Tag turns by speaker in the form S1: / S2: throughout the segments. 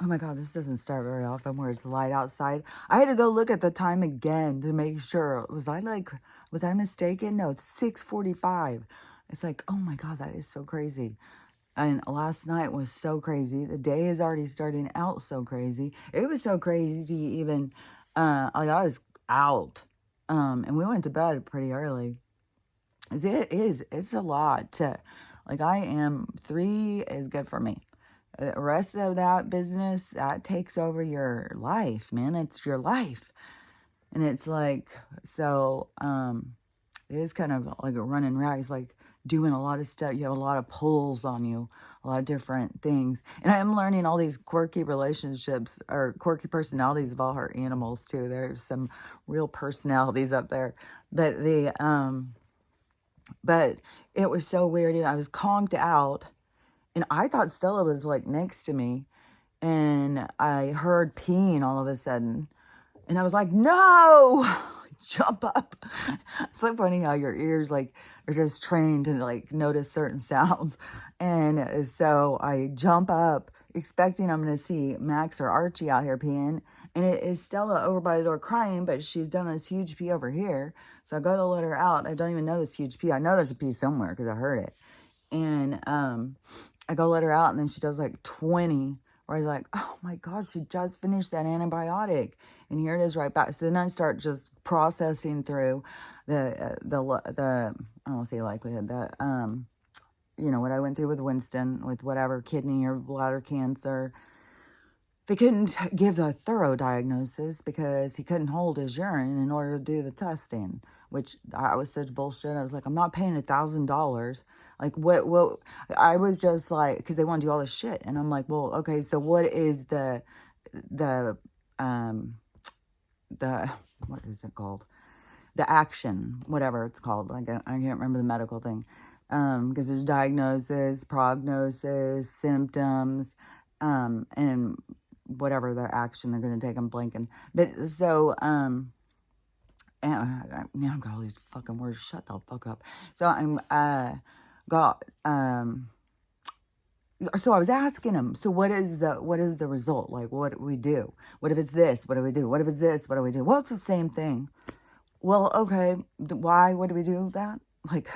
S1: Oh my God, this doesn't start very often where it's light outside. I had to go look at the time again to make sure. Was I mistaken? No, it's 6:45. It's like, oh my God, that is so crazy. And last night was so crazy. The day is already starting out so crazy. It was so crazy even, like I was out. And we went to bed pretty early. It's a lot to, like I am, 3 is good for me. The rest of that business, that takes over your life, man. It's your life. And it's like, so, it is kind of like a running rags, like doing a lot of stuff. You have a lot of pulls on you, a lot of different things. And I'm learning all these quirky relationships or quirky personalities of all her animals too. There's some real personalities up there. But but it was so weird. I was conked out and I thought Stella was like next to me, and I heard peeing all of a sudden, and I was like, no, jump up. It's like funny how your ears like are just trained to like notice certain sounds. And so I jump up expecting I'm going to see Max or Archie out here peeing. And it is Stella over by the door crying, but she's done this huge pee over here. So I go to let her out. I don't even know this huge pee. I know there's a pee somewhere because I heard it. And I go let her out, and then she does like 20, where I was like, oh my God, she just finished that antibiotic. And here it is right back. So then I start just processing through the I don't say likelihood, what I went through with Winston, with whatever kidney or bladder cancer. They couldn't give a thorough diagnosis because he couldn't hold his urine in order to do the testing, which I was such bullshit. I was like, I'm not paying $1,000. Like, what, I was just like, because they want to do all this shit. And I'm like, well, okay, so what is the, what is it called? The action, whatever it's called. Like, I can't remember the medical thing. Because there's diagnosis, prognosis, symptoms, and whatever their action they're going to take. I'm blanking. But so, and now I've got all these fucking words. Shut the fuck up. So so I was asking him, so what is the result? Like, what do we do? What if it's this? What do we do? What if it's this? What do we do? Well, it's the same thing. Well, okay, why would we do that? Like,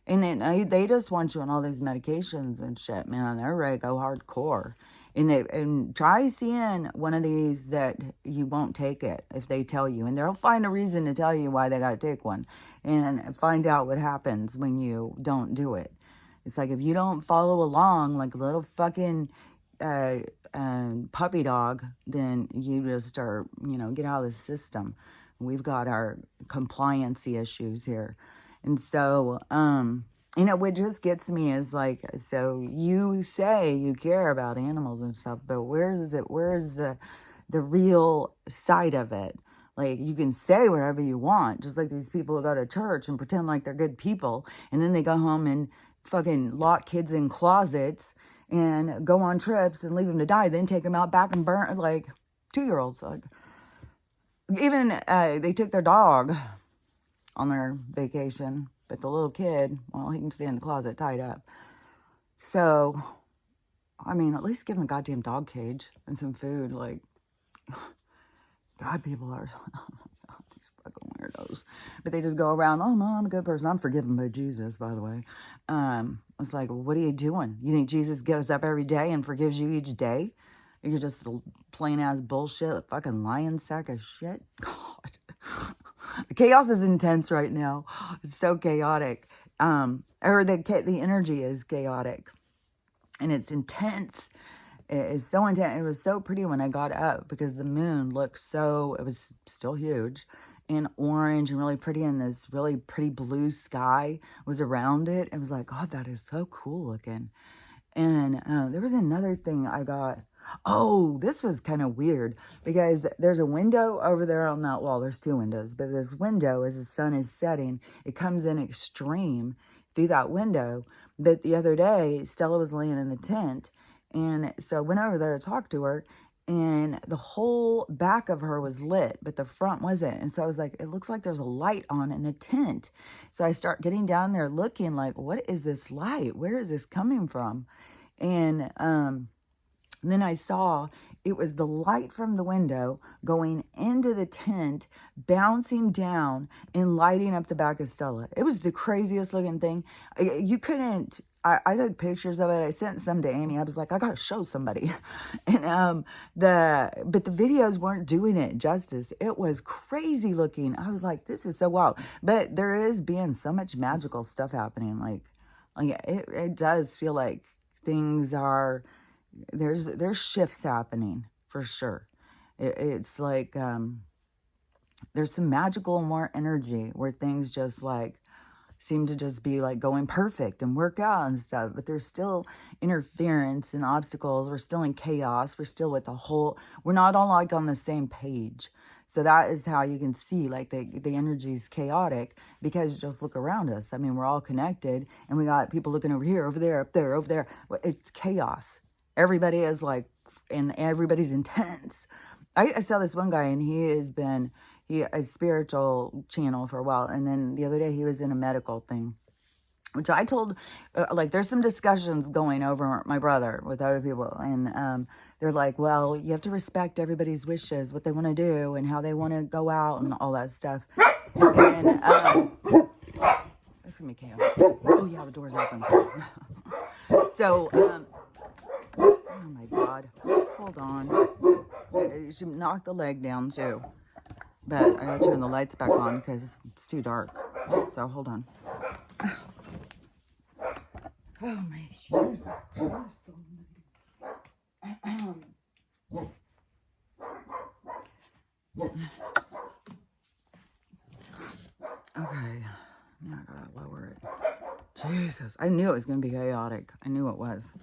S1: and then they just want you on all these medications and shit, man. They're ready to go hardcore. And try seeing one of these that you won't take it if they tell you. And they'll find a reason to tell you why they got to take one. And find out what happens when you don't do it. It's like if you don't follow along like a little fucking puppy dog, then you just are, get out of the system. We've got our compliancy issues here. And so, what just gets me is like, so you say you care about animals and stuff, but where's the real side of it? Like, you can say whatever you want, just like these people who go to church and pretend like they're good people, and then they go home and fucking lock kids in closets and go on trips and leave them to die, then take them out back and burn, like 2-year-olds. Like, even they took their dog on their vacation, but the little kid, well, he can stay in the closet tied up. So, I mean, at least give him a goddamn dog cage and some food. Like, God, people are, oh my God, these fucking weirdos. But they just go around, oh no, I'm a good person. I'm forgiven by Jesus, by the way. It's like, what are you doing? You think Jesus gets up every day and forgives you each day? You're just plain ass bullshit, a fucking lion sack of shit. God. The chaos is intense right now. It's so chaotic. Or the energy is chaotic. And it's intense. It is so intense. It was so pretty when I got up because the moon looked so, it was still huge and orange and really pretty, and this really pretty blue sky was around it. It was like, God, that is so cool looking. And there was another thing I got. Oh, this was kind of weird because there's a window over there on that wall. There's 2 windows, but this window, as the sun is setting, it comes in extreme through that window. But the other day, Stella was laying in the tent, and so I went over there to talk to her, and the whole back of her was lit, but the front wasn't. And so I was like, it looks like there's a light on in the tent. So I start getting down there looking like, what is this light? Where is this coming from? And And then I saw it was the light from the window going into the tent, bouncing down and lighting up the back of Stella. It was the craziest looking thing. You couldn't, I took pictures of it. I sent some to Amy. I was like, I got to show somebody. And but the videos weren't doing it justice. It was crazy looking. I was like, this is so wild. But there is being so much magical stuff happening. Like it does feel like things are, there's shifts happening for sure. It's like there's some magical more energy where things just like seem to just be like going perfect and work out and stuff, but there's still interference and obstacles. We're still in chaos. We're still with the whole, we're not all like on the same page. So that is how you can see like the energy is chaotic, because just look around us. I mean, we're all connected and we got people looking over here, over there, up there, over there. It's chaos. Everybody is like, and everybody's intense. I saw this one guy, and he has been a spiritual channel for a while. And then the other day he was in a medical thing, which I told, like, there's some discussions going over my brother with other people. And they're like, well, you have to respect everybody's wishes, what they want to do and how they want to go out and all that stuff. And it's going to be chaos. Oh yeah, the door's open. So, oh my God, hold on. You should knock the leg down too. But I gotta turn the lights back on because it's too dark. So hold on. Oh my Jesus. Okay. Now I gotta lower it. Jesus. I knew it was gonna be chaotic. I knew it was.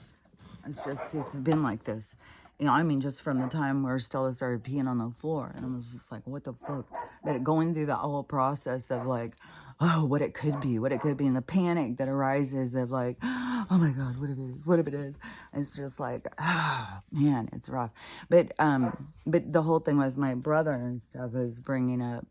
S1: It's been like this. You know, I mean, just from the time where Stella started peeing on the floor. And I was just like, what the fuck? But going through the whole process of like, oh, what it could be. And the panic that arises of like, oh my God, what if it is? It's just like, ah, man, it's rough. But the whole thing with my brother and stuff is bringing up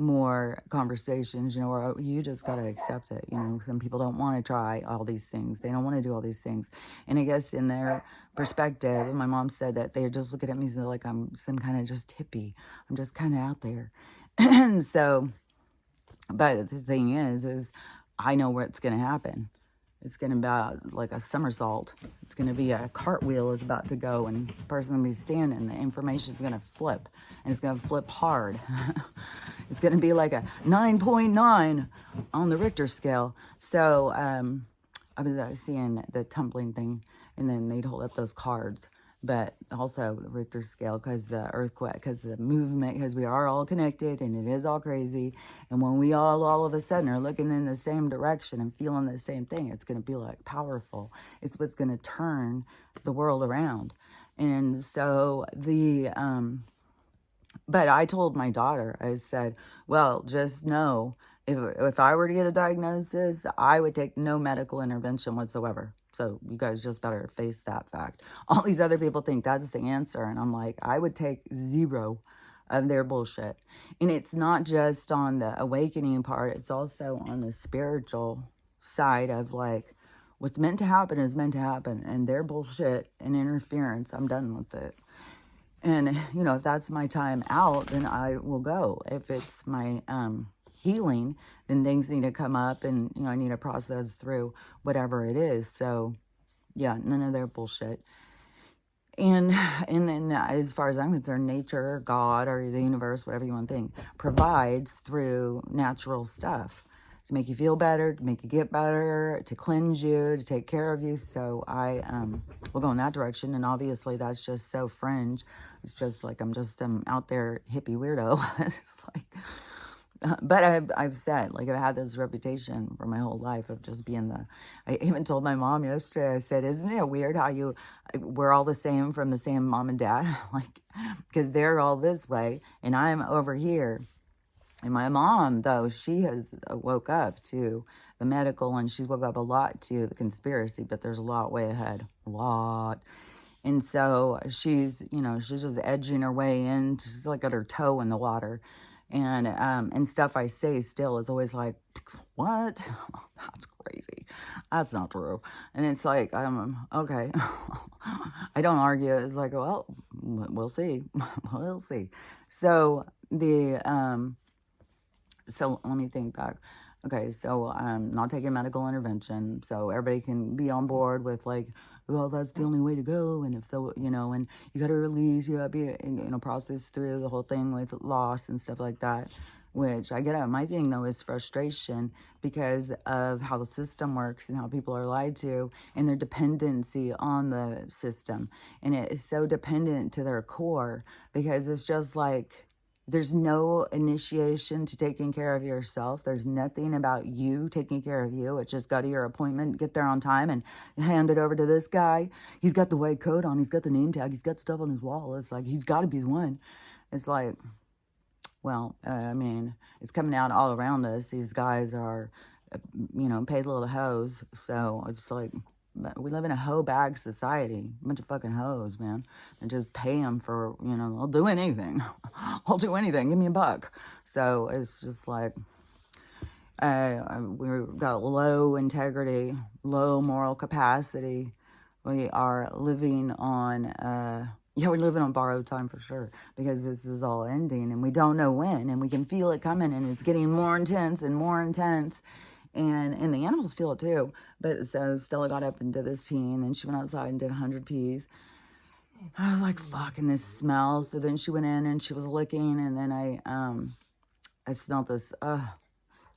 S1: more conversations, you know, where you just got to accept it. You know, some people don't want to try all these things. They don't want to do all these things. And I guess in their perspective, my mom said that they're just looking at me like I'm some kind of just hippie. I'm just kind of out there. And so, but the thing is I know what's going to happen. It's going to be like a somersault. It's going to be a cartwheel is about to go, and the person will be standing. The information is going to flip, and it's going to flip hard. It's going to be like a 9.9 on the Richter scale. So I was seeing the tumbling thing, and then they'd hold up those cards. But also the Richter scale, because the earthquake, because the movement, because we are all connected and it is all crazy. And when we all of a sudden are looking in the same direction and feeling the same thing, it's going to be like powerful. It's what's going to turn the world around. And so but I told my daughter, I said, well, just know if I were to get a diagnosis, I would take no medical intervention whatsoever. So you guys just better face that fact. All these other people think that's the answer. And I'm like, I would take zero of their bullshit. And it's not just on the awakening part. It's also on the spiritual side of like, what's meant to happen is meant to happen. And their bullshit and interference, I'm done with it. And, you know, if that's my time out, then I will go. If it's my healing, then things need to come up and, you know, I need to process through whatever it is. So, yeah, none of their bullshit. And then as far as I'm concerned, nature, or God, or the universe, whatever you want to think, provides through natural stuff to make you feel better, to make you get better, to cleanse you, to take care of you. So I will go in that direction. And obviously that's just so fringe. It's just like I'm just some out there hippie weirdo. It's like, but I've said, like, I've had this reputation for my whole life of just being I even told my mom yesterday, I said, isn't it weird how we're all the same from the same mom and dad? Like, because they're all this way and I'm over here. And my mom, though, she has woke up to the medical, and she's woke up a lot to the conspiracy, but there's a lot way ahead, a lot. And so she's, you know, she's just edging her way in. She's like got her toe in the water. And stuff I say still is always like, what? That's crazy. That's not true. And it's like, okay. I don't argue. It's like, well, we'll see. We'll see. So so let me think back. Okay, so I'm not taking medical intervention, so everybody can be on board with like, well, that's the only way to go, and if the, and you got to release, you got to be, process through the whole thing with loss and stuff like that, which I get it. My thing though is frustration because of how the system works and how people are lied to and their dependency on the system, and it is so dependent to their core because it's just like, there's no initiation to taking care of yourself. There's nothing about you taking care of you. It's just go to your appointment, get there on time, and hand it over to this guy. He's got the white coat on. He's got the name tag. He's got stuff on his wall. It's like, he's got to be the one. It's like, well, I mean, it's coming out all around us. These guys are, paid little hoes. So it's like, we live in a hoe bag society. A bunch of fucking hoes, man. And just pay them for, I'll do anything. I'll do anything. Give me $1. So it's just like, we've got low integrity, low moral capacity. We are living on, we're living on borrowed time for sure, because this is all ending and we don't know when, and we can feel it coming, and it's getting more intense and more intense. And the animals feel it too. But so Stella got up and did this peeing, and then she went outside and did 100 pees. I was like, fuck, and this smell. So then she went in and she was licking, and then I smelled this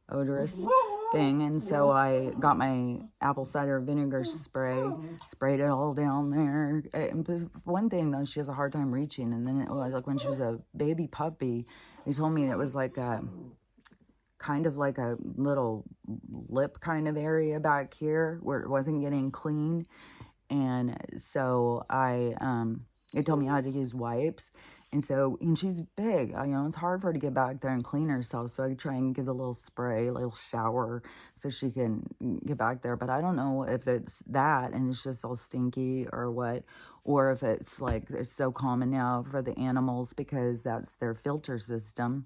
S1: odorous thing, and so I got my apple cider vinegar spray, sprayed it all down there. And one thing though, she has a hard time reaching, and then it was like when she was a baby puppy, they told me it was like kind of like a little lip kind of area back here where it wasn't getting clean. And so it told me how to use wipes. And she's big, it's hard for her to get back there and clean herself. So I try and give a little spray, a little shower so she can get back there. But I don't know if it's that and it's just all stinky or what, or if it's like, it's so common now for the animals because that's their filter system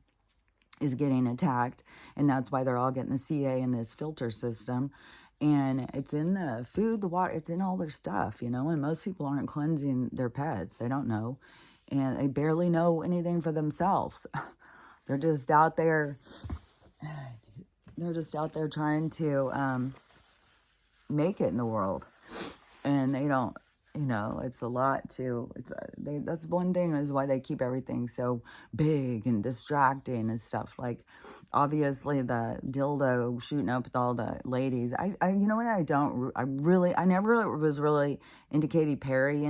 S1: is getting attacked, and that's why they're all getting the CA in this filter system. And it's in the food, the water, it's in all their stuff, and most people aren't cleansing their pets. They don't know, and they barely know anything for themselves. They're just out there trying to make it in the world, and they don't, it's a lot to, that's one thing is why they keep everything so big and distracting and stuff. Like, obviously the dildo shooting up with all the ladies. I never was really into Katy Perry,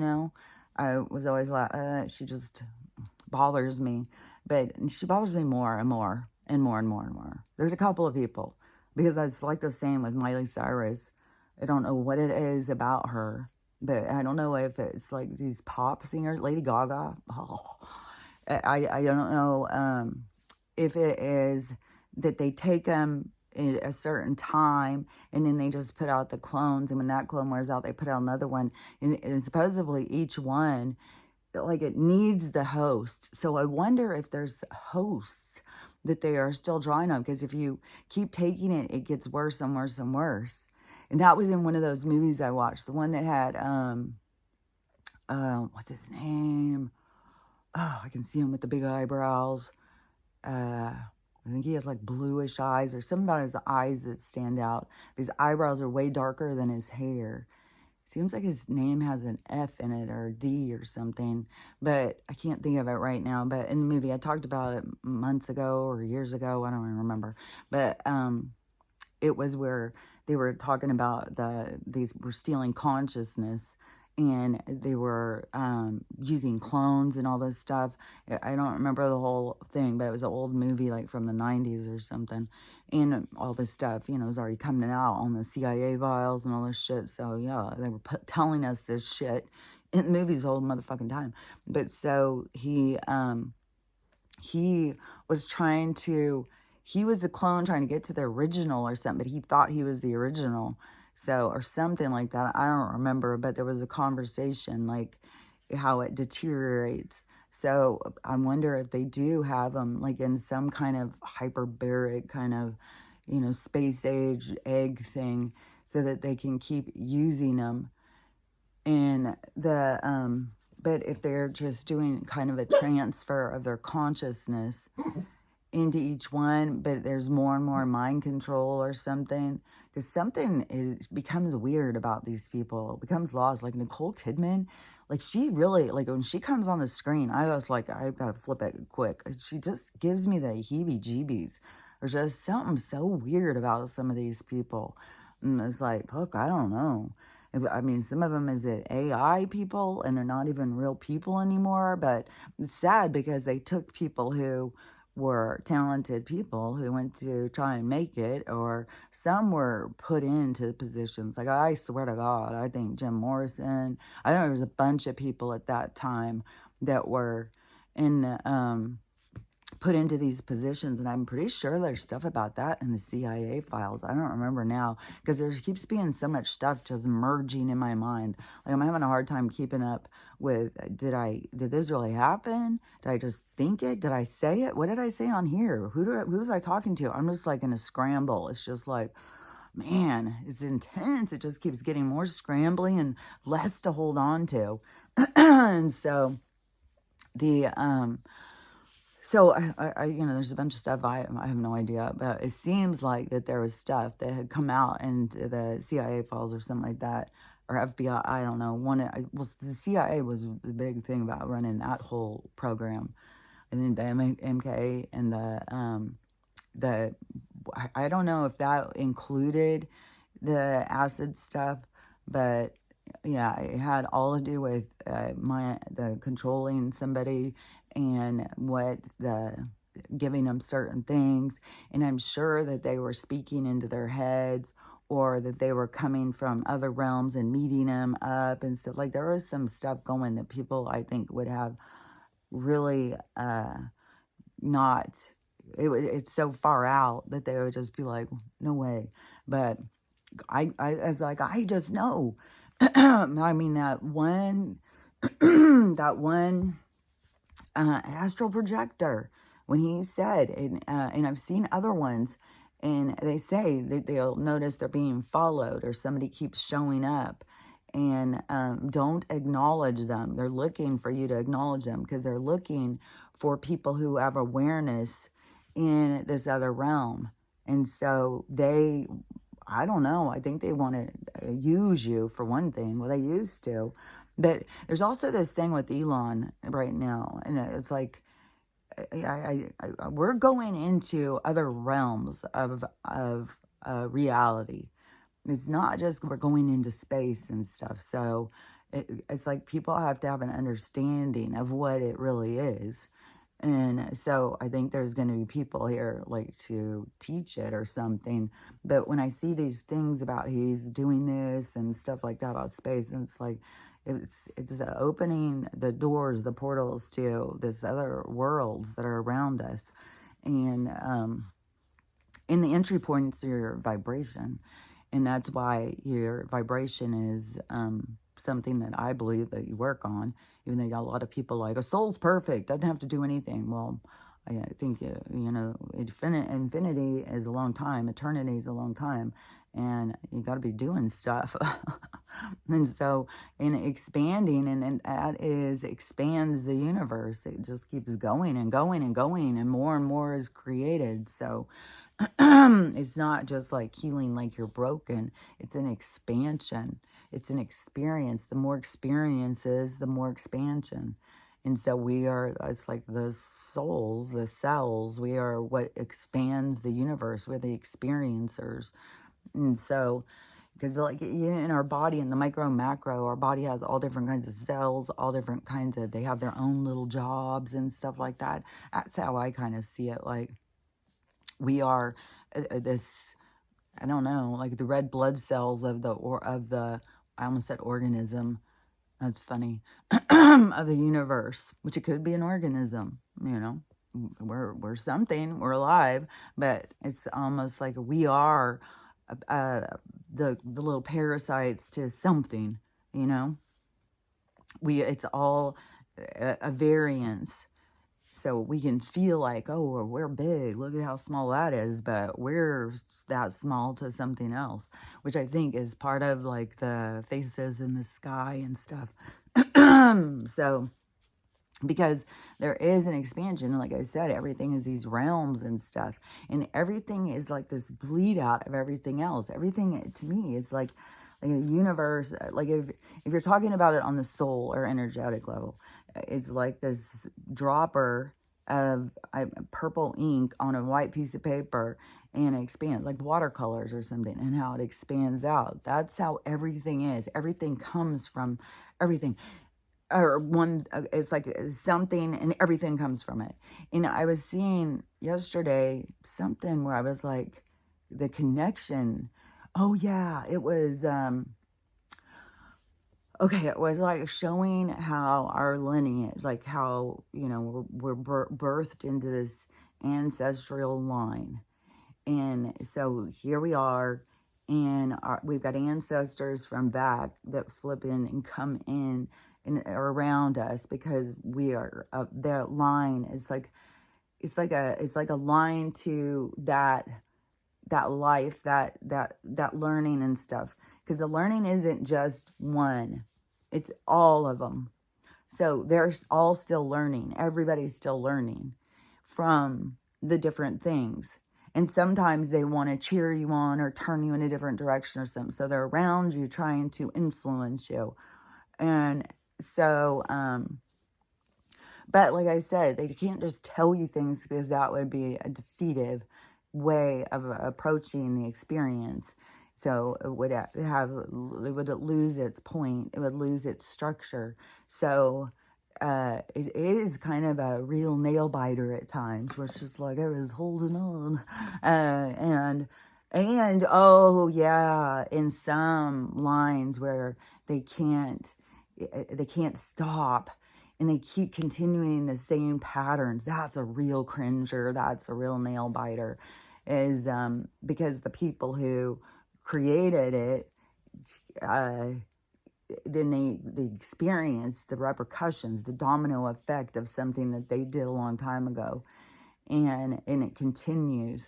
S1: I was always like, she just bothers me, but she bothers me more and more and more and more and more. There's a couple of people, because it's like the same with Miley Cyrus. I don't know what it is about her. But I don't know if it's like these pop singers, Lady Gaga. Oh, I don't know if it is that they take them at a certain time and then they just put out the clones. And when that clone wears out, they put out another one. And supposedly each one, like, it needs the host. So I wonder if there's hosts that they are still drawing on. Because if you keep taking it, it gets worse and worse and worse. And that was in one of those movies I watched. The one that had, what's his name? Oh, I can see him with the big eyebrows. I think he has like bluish eyes or something about his eyes that stand out. His eyebrows are way darker than his hair. Seems like his name has an F in it or a D or something. But I can't think of it right now. But in the movie, I talked about it months ago or years ago. I don't even remember. But it was where they were talking about these were stealing consciousness, and they were using clones and all this stuff. I don't remember the whole thing, but it was an old movie like from the 90s or something. And all this stuff, was already coming out on the CIA files and all this shit. So yeah, they were telling us this shit in the movies the whole motherfucking time. But so he was trying to, he was the clone trying to get to the original or something, but he thought he was the original. So, or something like that. I don't remember, but there was a conversation, like how it deteriorates. So I wonder if they do have them like in some kind of hyperbaric kind of, space age egg thing so that they can keep using them. And but if they're just doing kind of a transfer of their consciousness into each one, but there's more and more mind control or something, because becomes weird about these people. It becomes lost. Like Nicole Kidman, like she really, like when she comes on the screen, I was like, I've got to flip it quick. She just gives me the heebie-jeebies. There's just something so weird about some of these people. And it's like, look, I don't know. I mean, some of them, is it AI people and they're not even real people anymore? But it's sad because they took people who were talented people who went to try and make it, or some were put into positions. Like, I swear to God, I think Jim Morrison, I think there was a bunch of people at that time that were in put into these positions, and I'm pretty sure there's stuff about that in the CIA files. I don't remember now because there keeps being so much stuff just merging in my mind. Like, I'm having a hard time keeping up with, did this really happen? Did I just think it? Did I say it? What did I say on here? Who was I talking to? I'm just like in a scramble. It's just like, man, it's intense. It just keeps getting more scrambly and less to hold on to. And so the so I there's a bunch of stuff I have no idea, but it seems like that there was stuff that had come out in the CIA files or something like that, or FBI. I don't know. The CIA was the big thing about running that whole program, and then the MK and the I don't know if that included the acid stuff, but yeah, it had all to do with the controlling somebody and giving them certain things. And I'm sure that they were speaking into their heads, or that they were coming from other realms and meeting them up and stuff. Like, there was some stuff going that people, I think, would have really not, it's so far out that they would just be like, no way. But I just know. I mean, that one that one astral projector, when he said, and I've seen other ones, and they say that they'll notice they're being followed, or somebody keeps showing up, and don't acknowledge them. They're looking for you to acknowledge them, because they're looking for people who have awareness in this other realm. And so I don't know, I think they want to use you, for one thing. Well, they used to. But there's also this thing with Elon right now, and it's like, we're going into other realms of reality. It's not just we're going into space and stuff. So it's like people have to have an understanding of what it really is. And so I think there's going to be people here like to teach it or something. But when I see these things about he's doing this and stuff like that about space, and it's like, it's the opening the doors, the portals to this other worlds that are around us. And in the entry points are your vibration. And that's why your vibration is something that I believe that you work on. Even though you got a lot of people like, a soul's perfect, doesn't have to do anything. Well, I think, infinity is a long time. Eternity is a long time. And you got to be doing stuff. And so in expanding, and that expands the universe. It just keeps going and going and going, and more is created. So it's not just like healing like you're broken. It's an expansion. It's an experience. The more experiences, the more expansion. And so it's like the souls, the cells, we are what expands the universe. We're the experiencers. And so, because like in our body, in the micro and macro, our body has all different kinds of cells, all different kinds of, they have their own little jobs and stuff like that. That's how I kind of see it. Like, we are this, I don't know, like the red blood cells of the, I almost said organism. That's funny. Of the universe, which it could be an organism, we're something, we're alive, but it's almost like we are the little parasites to something, it's all a variance. so we can feel like, oh, well, we're big, look at how small that is, but we're that small to something else, which I think is part of like the faces in the sky and stuff. So because there is an expansion, like I said, everything is these realms and stuff, and everything is like this bleed out of everything else. Everything to me is like a universe. Like if you're talking about it on the soul or energetic level, it's like this dropper of purple ink on a white piece of paper, and it expands like watercolors or something, and how it expands out. That's how everything is. Everything comes from everything, or one, it's like something, and everything comes from it. And I was seeing yesterday something where I was like, the connection. Oh yeah, it was okay, it was like showing how our lineage, like how, we're birthed into this ancestral line. And so here we are, and we've got ancestors from back that flip in and come in and are around us, because we are, their line is like, it's like a line to that life, that learning and stuff, because the learning isn't just one, it's all of them. So they're all still learning. Everybody's still learning from the different things. And sometimes they want to cheer you on or turn you in a different direction or something. So they're around you trying to influence you. And so, but like I said, they can't just tell you things, because that would be a defeative way of approaching the experience. So it would lose its point. It would lose its structure. So it is kind of a real nail biter at times, where it's just like I was holding on, and oh yeah, in some lines where they can't stop, and they keep continuing the same patterns. That's a real cringer. That's a real nail biter, is because the people who created it, then they experience the repercussions, the domino effect of something that they did a long time ago, and it continues,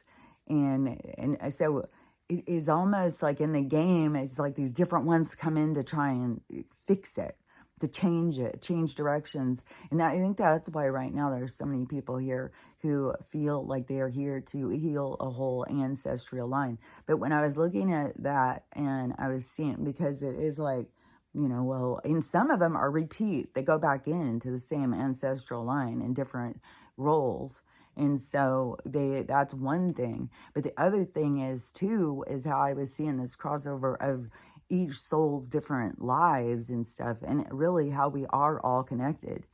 S1: and so it is almost like in the game, it's like these different ones come in to try and fix it, to change it, change directions. And I think that's why right now there's so many people here who feel like they are here to heal a whole ancestral line. But when I was looking at that, and I was seeing, because it is like, well, and some of them are repeat. They go back into the same ancestral line in different roles. And so that's one thing. But the other thing is too, is how I was seeing this crossover of each soul's different lives and stuff, and really how we are all connected.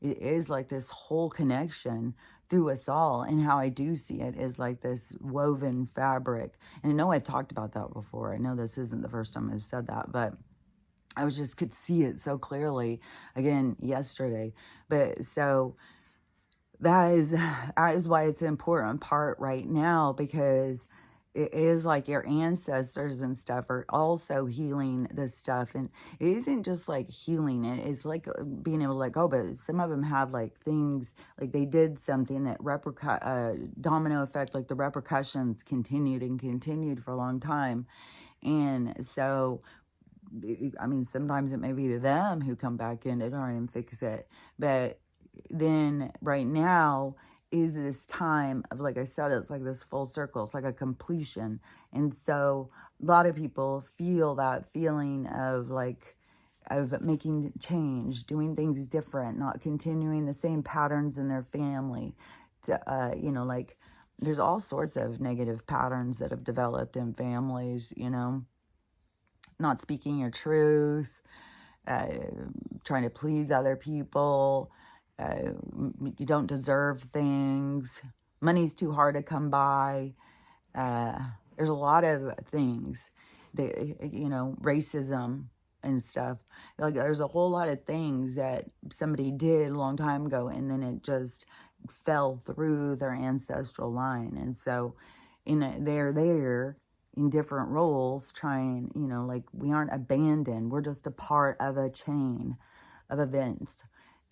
S1: It is like this whole connection through us all, and how I do see it is like this woven fabric. And I know I talked about that before. I know this isn't the first time I've said that, but I could see it so clearly again yesterday. But so that is why it's an important part right now, because it is like your ancestors and stuff are also healing this stuff. And it isn't just like healing it, it's like being able to let go. But some of them have like things, like they did something that domino effect, like the repercussions continued and continued for a long time. And so, I mean, sometimes it may be them who come back in to try and fix it. But then right now is this time of, like I said, it's like this full circle. It's like a completion. And so a lot of people feel that feeling of like, of making change, doing things different, not continuing the same patterns in their family. Like there's all sorts of negative patterns that have developed in families, not speaking your truth, trying to please other people. You don't deserve things. Money's too hard to come by. There's a lot of things that, racism and stuff. Like there's a whole lot of things that somebody did a long time ago, and then it just fell through their ancestral line. And so they're there in different roles trying, like we aren't abandoned. We're just a part of a chain of events.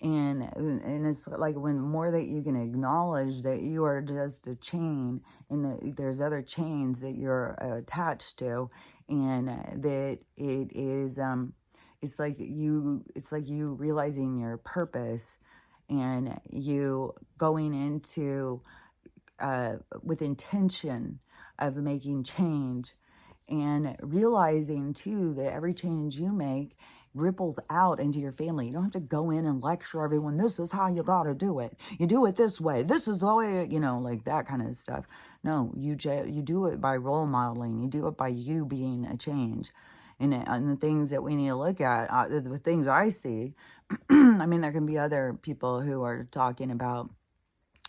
S1: And it's like when more that you can acknowledge that you are just a chain, and that there's other chains that you're attached to, and that it is it's like you realizing your purpose, and you going into with intention of making change, and realizing too that every change you make ripples out into your family. You don't have to go in and lecture everyone, this is how you got to do it. You do it this way. This is the way, like that kind of stuff. No, you do it by role modeling. You do it by you being a change. And the things that we need to look at, the things I see, I mean, there can be other people who are talking about,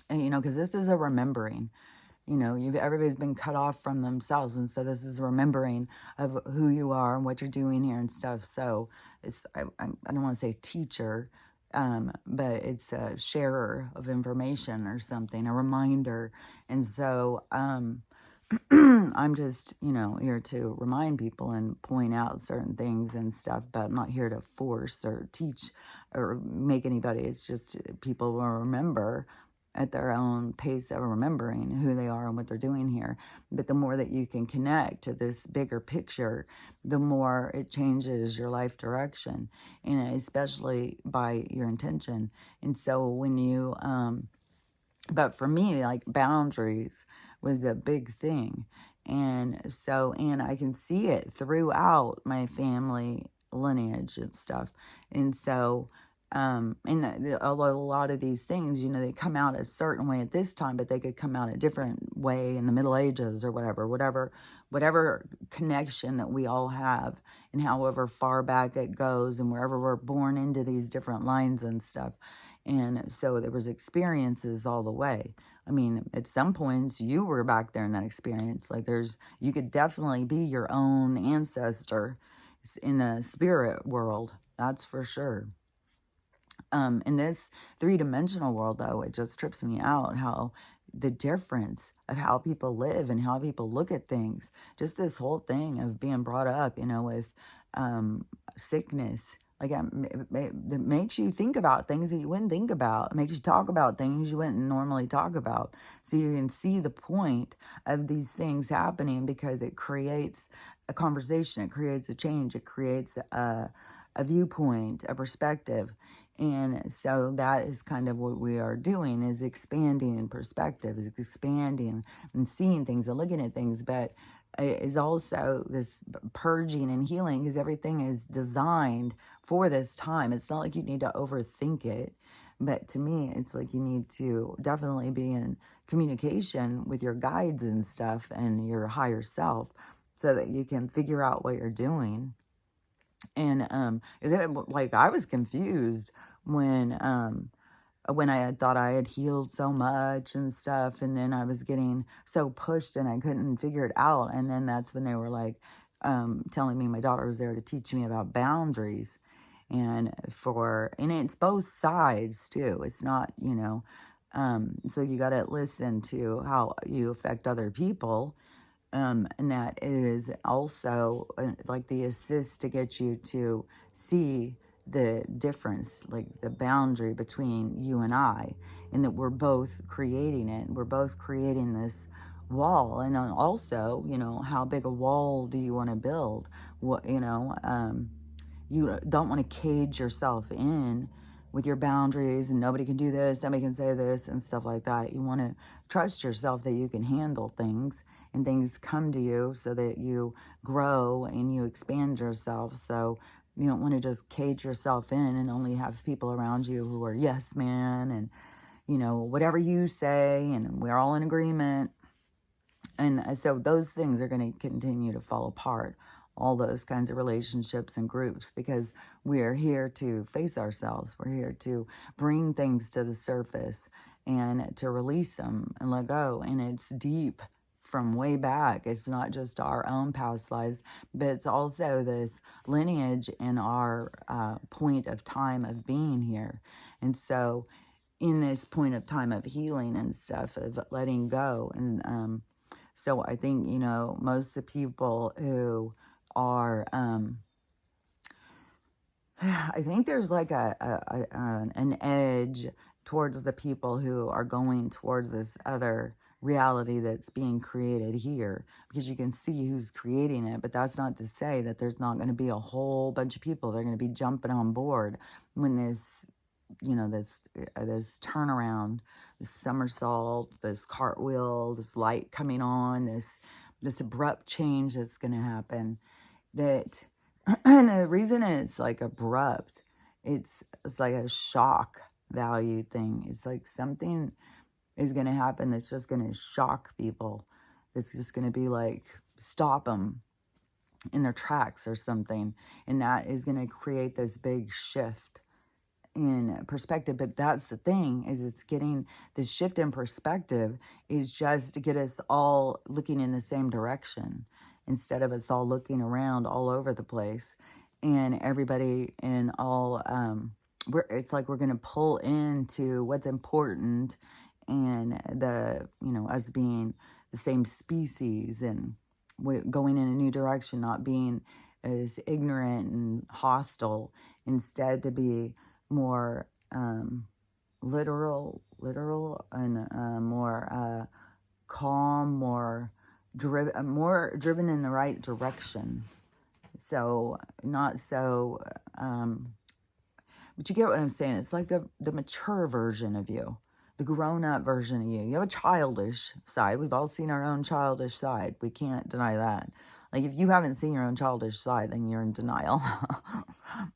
S1: because this is a remembering. Everybody's been cut off from themselves, and so this is remembering of who you are and what you're doing here and stuff. So I don't want to say teacher, but it's a sharer of information or something, a reminder. And so I'm just, here to remind people and point out certain things and stuff, but I'm not here to force or teach or make anybody. It's just people will remember at their own pace of remembering who they are and what they're doing here. But the more that you can connect to this bigger picture, the more it changes your life direction, and especially by your intention. And so when you, but for me, like boundaries was a big thing. And I can see it throughout my family lineage and stuff. And so, a lot of these things, they come out a certain way at this time, but they could come out a different way in the Middle Ages or whatever connection that we all have, and however far back it goes, and wherever we're born into these different lines and stuff. And so there was experiences all the way. I mean, at some points you were back there in that experience. Like you could definitely be your own ancestor in the spirit world. That's for sure. In this three-dimensional world, though, it just trips me out how the difference of how people live and how people look at things. Just this whole thing of being brought up, with sickness. Like, it makes you think about things that you wouldn't think about. It makes you talk about things you wouldn't normally talk about. So you can see the point of these things happening, because it creates a conversation. It creates a change. It creates a viewpoint, a perspective. And so that is kind of what we are doing, is expanding in perspective, is expanding and seeing things and looking at things. But it is also this purging and healing, because everything is designed for this time. It's not like you need to overthink it. But to me, it's like you need to definitely be in communication with your guides and stuff and your higher self, so that you can figure out what you're doing. And like I was confused when I had thought I had healed so much and stuff, and then I was getting so pushed and I couldn't figure it out. And then that's when they were like telling me my daughter was there to teach me about boundaries, and it's both sides too. It's not, so you got to listen to how you affect other people. And that is also like the assist to get you to see the difference, like the boundary between you and I, and that we're both creating it. We're both creating this wall. And also, how big a wall do you want to build? You don't want to cage yourself in with your boundaries, and nobody can do this, nobody can say this, and stuff like that. You want to trust yourself that you can handle things, and things come to you so that you grow and you expand yourself. So you don't want to just cage yourself in and only have people around you who are yes man, and whatever you say, and we're all in agreement. And so those things are going to continue to fall apart, all those kinds of relationships and groups, because we're here to face ourselves. We're here to bring things to the surface and to release them and let go. And it's deep from way back. It's not just our own past lives, but it's also this lineage in our point of time of being here. And so in this point of time of healing and stuff, of letting go. And so I think, most of the people who are I think there's like an edge towards the people who are going towards this other reality that's being created here, because you can see who's creating it. But that's not to say that there's not going to be a whole bunch of people that are going to be jumping on board when this, this turnaround, this somersault, this cartwheel, this light coming on, this abrupt change that's going to happen. That and the reason it's like abrupt, it's like a shock value thing. It's like something is going to happen that's just going to shock people. It's just going to be like, stop them in their tracks or something. And that is going to create this big shift in perspective. But that's the thing, is it's getting this shift in perspective is just to get us all looking in the same direction, instead of us all looking around all over the place, and everybody in all it's like we're going to pull into what's important, and us being the same species, and we're going in a new direction, not being as ignorant and hostile, instead to be more literal, and more calm, more driven in the right direction. So not so, but you get what I'm saying. It's like the mature version of you, the grown-up version of you. You have a childish side. We've all seen our own childish side. We can't deny that. Like, if you haven't seen your own childish side, then you're in denial.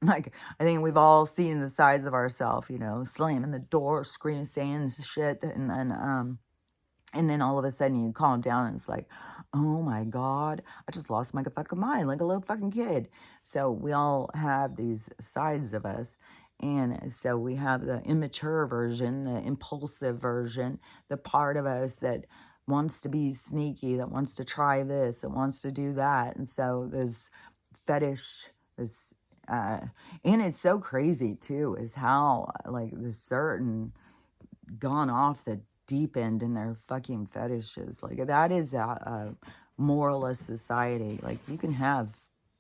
S1: Like, I think we've all seen the sides of ourselves, slamming the door, screaming, saying shit, and then all of a sudden you calm down and it's like, oh my God, I just lost my fucking mind like a little fucking kid. So we all have these sides of us. And so we have the immature version, the impulsive version, the part of us that wants to be sneaky, that wants to try this, that wants to do that. And so this fetish, this, and it's so crazy too, is how like the certain gone off the deep end in their fucking fetishes. Like, that is a moralist society. Like, you can have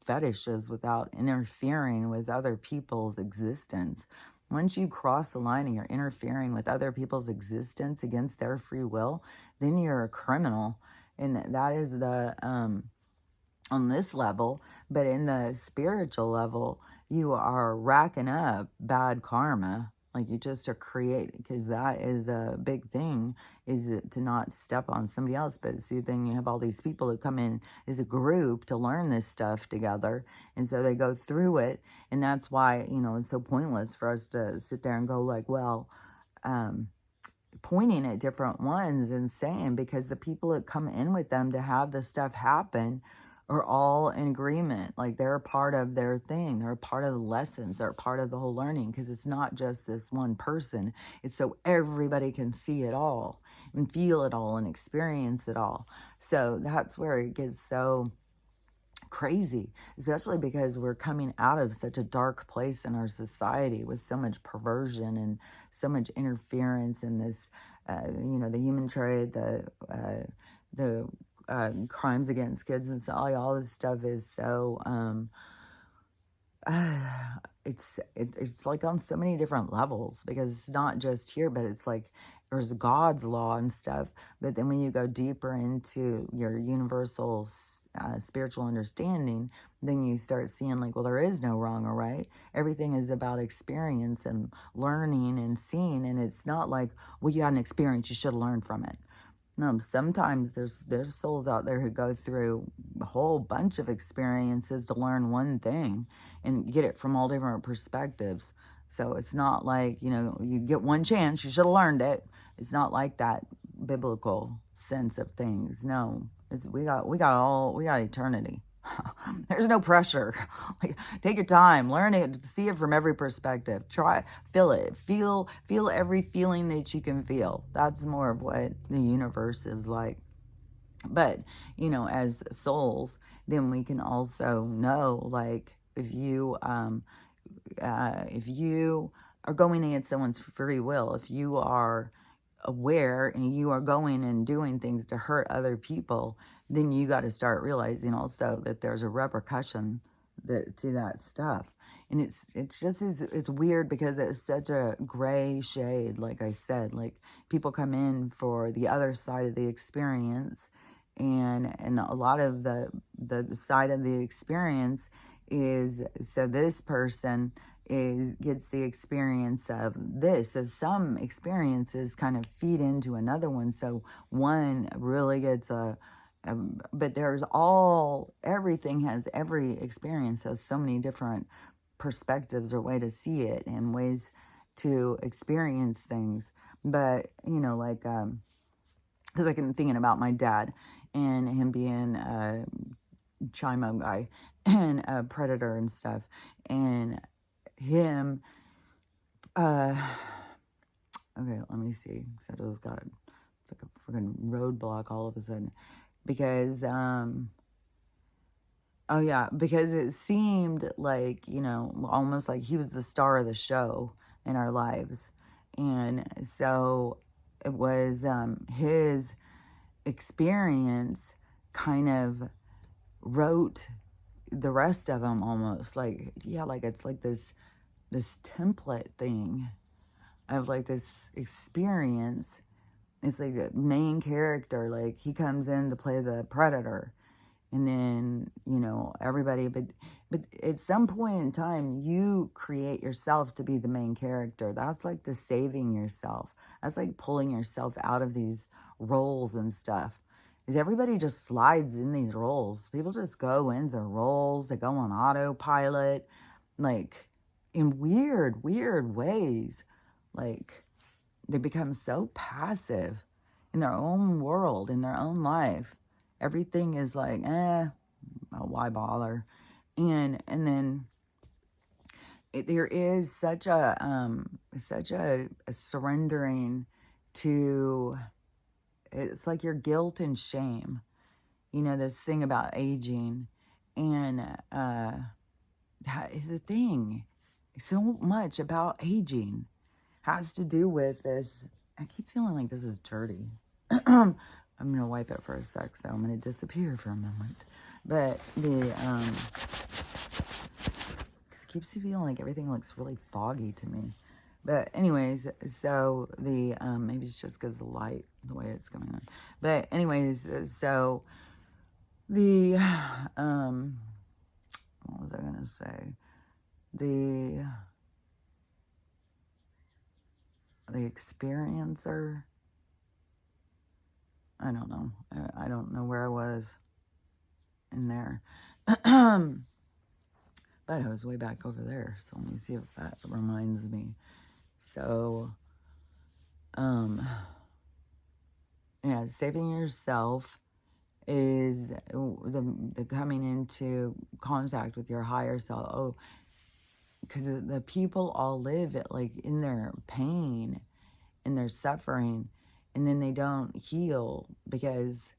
S1: fetishes without interfering with other people's existence. Once you cross the line and you're interfering with other people's existence against their free will, then you're a criminal. And that is the on this level. But in the spiritual level, you are racking up bad karma. Like, you just are creating, because that is a big thing, is it to not step on somebody else. But see, then you have all these people who come in as a group to learn this stuff together. And so they go through it. And that's why, it's so pointless for us to sit there and go like, well, pointing at different ones and saying, because the people that come in with them to have this stuff happen are all in agreement. Like, they're a part of their thing. They're a part of the lessons. They're a part of the whole learning, because it's not just this one person. It's so everybody can see it all and feel it all and experience it all. So that's where it gets so crazy, especially because we're coming out of such a dark place in our society with so much perversion and so much interference in this, the human trade, the crimes against kids, and so all this stuff is so it's like on so many different levels, because it's not just here, but it's like there's God's law and stuff. But then when you go deeper into your universal spiritual understanding, then you start seeing like, well, there is no wrong or right. Everything is about experience and learning and seeing. And it's not like, well, you had an experience, you should have learned from it. No, sometimes there's souls out there who go through a whole bunch of experiences to learn one thing and get it from all different perspectives. So it's not like, you get one chance, you should have learned it. It's not like that biblical sense of things. No, we got eternity. There's no pressure. Like, take your time, learn it, see it from every perspective. Try, feel it, feel every feeling that you can feel. That's more of what the universe is like. But as souls, then we can also know, like, if you are going against someone's free will, if you are aware and you are going and doing things to hurt other people, then you got to start realizing also that there's a repercussion to that stuff. And it's just, it's weird because it's such a gray shade, like I said. Like, people come in for the other side of the experience, and a lot of the side of the experience is, so this person gets the experience of this. So some experiences kind of feed into another one. So one really gets but there's everything has, every experience has so many different perspectives or way to see it and ways to experience things. But, like, because I can thinking about my dad and him being a Chimo guy and a predator and stuff, and him, okay, let me see, because I just got, it's like a freaking roadblock all of a sudden, because, oh yeah, because it seemed like, almost like he was the star of the show in our lives. And so it was, his experience kind of wrote the rest of them almost. Like, yeah, like it's like this template thing of like this experience. It's like the main character, like he comes in to play the predator, and then everybody, but at some point in time you create yourself to be the main character. That's like the saving yourself. That's like pulling yourself out of these roles and stuff. Is everybody just slides in these roles. People just go into their roles. They go on autopilot, like in weird ways. Like, they become so passive in their own world, in their own life. Everything is like, why bother? And then there is such a surrendering to, it's like your guilt and shame, this thing about aging. And that is the thing. So much about aging has to do with this. I keep feeling like this is dirty. I'm going to wipe it for a sec, so I'm going to disappear for a moment. But it keeps feeling like everything looks really foggy to me. But anyways, so the, maybe it's just because the light, the way it's coming on. But anyways, so the, what was I going to say? The experiencer, I don't know. I don't know where I was in there. But I was way back over there. So let me see if that reminds me. So, yeah, saving yourself is the coming into contact with your higher self. Oh, because the people all live it, like, in their pain, in their suffering, and then they don't heal because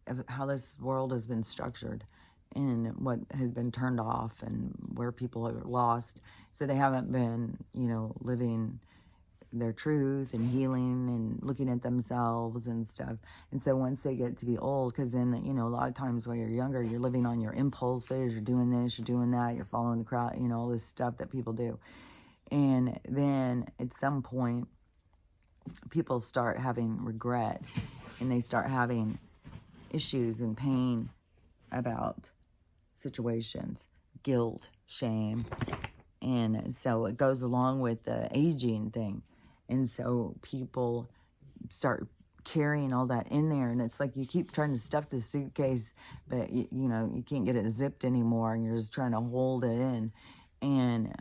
S1: of how this world has been structured and what has been turned off and where people are lost. So they haven't been, living their truth and healing and looking at themselves and stuff. And so once they get to be old, because then, a lot of times when you're younger, you're living on your impulses, you're doing this, you're doing that, you're following the crowd, all this stuff that people do. And then at some point, people start having regret, and they start having issues and pain about situations, guilt, shame. And so it goes along with the aging thing. And so people start carrying all that in there, and it's like you keep trying to stuff the suitcase, but you can't get it zipped anymore, and you're just trying to hold it in. And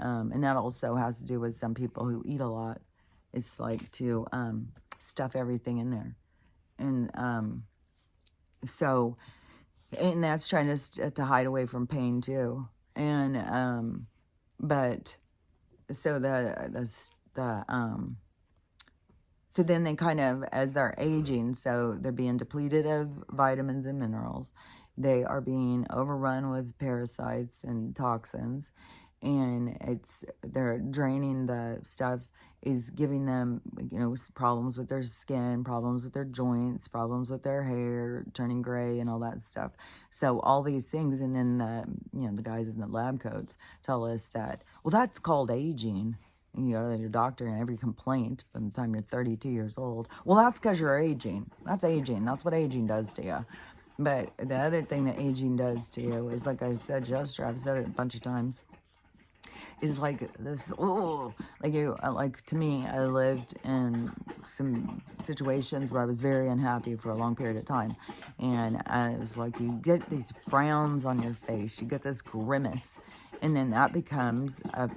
S1: that also has to do with some people who eat a lot. It's like to stuff everything in there. And so, and that's trying to hide away from pain too. And but so so then they kind of, as they're aging, so they're being depleted of vitamins and minerals. They are being overrun with parasites and toxins. and they're draining the stuff, is giving them, problems with their skin, problems with their joints, problems with their hair turning gray and all that stuff. So all these things, and then the guys in the lab coats tell us that, well, that's called aging. Your doctor and every complaint by the time you're 32 years old. Well, that's because you're aging. That's aging. That's what aging does to you. But the other thing that aging does to you is, like I said yesterday, I've said it a bunch of times, is like this, like to me, I lived in some situations where I was very unhappy for a long period of time. And I was like, you get these frowns on your face, you get this grimace, and then that becomes a